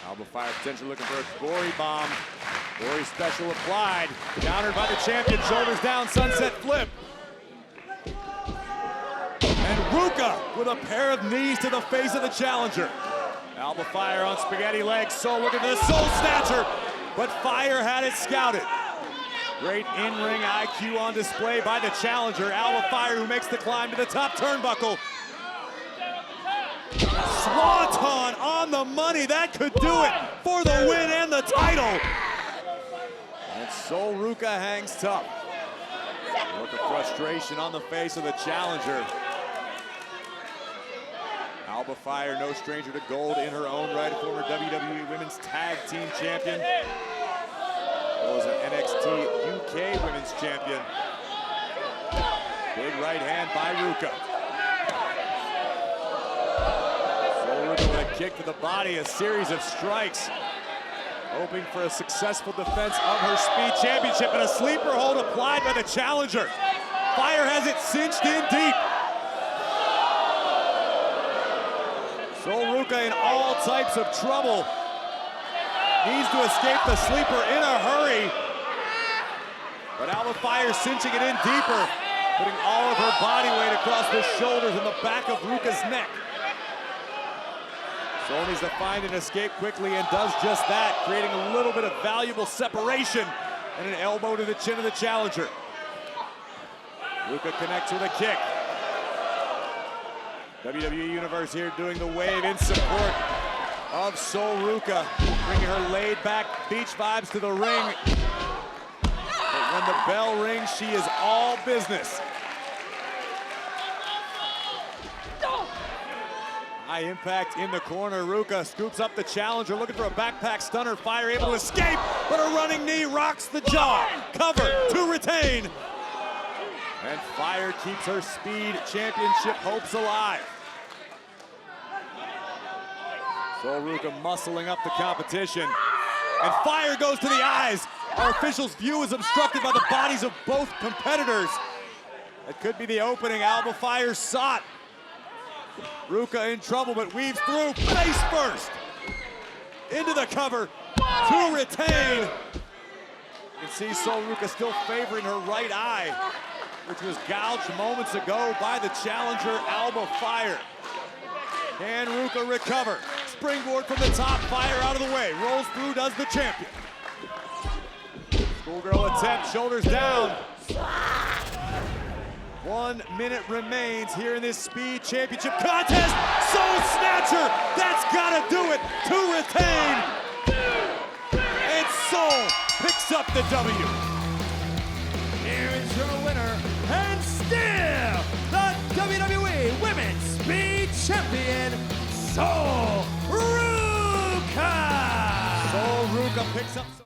Alba Fire potentially looking for a gory bomb. Gory special applied. Countered by the champion, shoulders down, sunset flip. And Ruka with a pair of knees to the face of the challenger. Alba Fire on spaghetti legs, so looking for the soul snatcher, but Fire had it scouted. Great in-ring IQ on display by the challenger. Alba Fire, who makes the climb to the top turnbuckle. Swanton on the money, that could do it for the win and the title. And Sol Ruca hangs tough. Look of frustration on the face of the challenger. Alba Fire, no stranger to gold in her own right, former WWE Women's Tag Team Champion. Was an NXT UK Women's Champion. Big right hand by Ruca. Sol Ruca with a kick to the body, a series of strikes. Hoping for a successful defense of her Speed Championship, and a sleeper hold applied by the challenger. Fire has it cinched in deep. Sol Ruca in all types of trouble. Needs to escape the sleeper in a hurry. But Alba Fire cinching it in deeper, putting all of her body weight across the shoulders and the back of Ruca's neck. Sol needs to find an escape quickly and does just that, creating a little bit of valuable separation and an elbow to the chin of the challenger. Ruca connects with a kick. WWE Universe here doing the wave in support of Sol Ruca, bringing her laid-back beach vibes to the ring. But when the bell rings, she is all business. High impact in the corner. Ruca scoops up the challenger, looking for a backpack stunner. Fire able to escape, but a running knee rocks the jaw. Cover to retain. And Fire keeps her Speed Championship hopes alive. Sol Ruca muscling up the competition. And Fire goes to the eyes. Our official's view is obstructed by the bodies of both competitors. That could be the opening Alba Fire sought. Ruca in trouble, but weaves through face first. Into the cover to retain. You can see Sol Ruca still favoring her right eye, which was gouged moments ago by the challenger Alba Fire. Can Ruca recover? Springboard from the top, Fire out of the way. Rolls through, does the champion. Schoolgirl attempt, shoulders down. 1 minute remains here in this Speed Championship contest. Soul Snatcher, that's gotta do it to retain. And Sol picks up the W.
Here is your winner, and still the WWE Women's Speed Champion, Sol Ruca!
Sol Ruca picks up.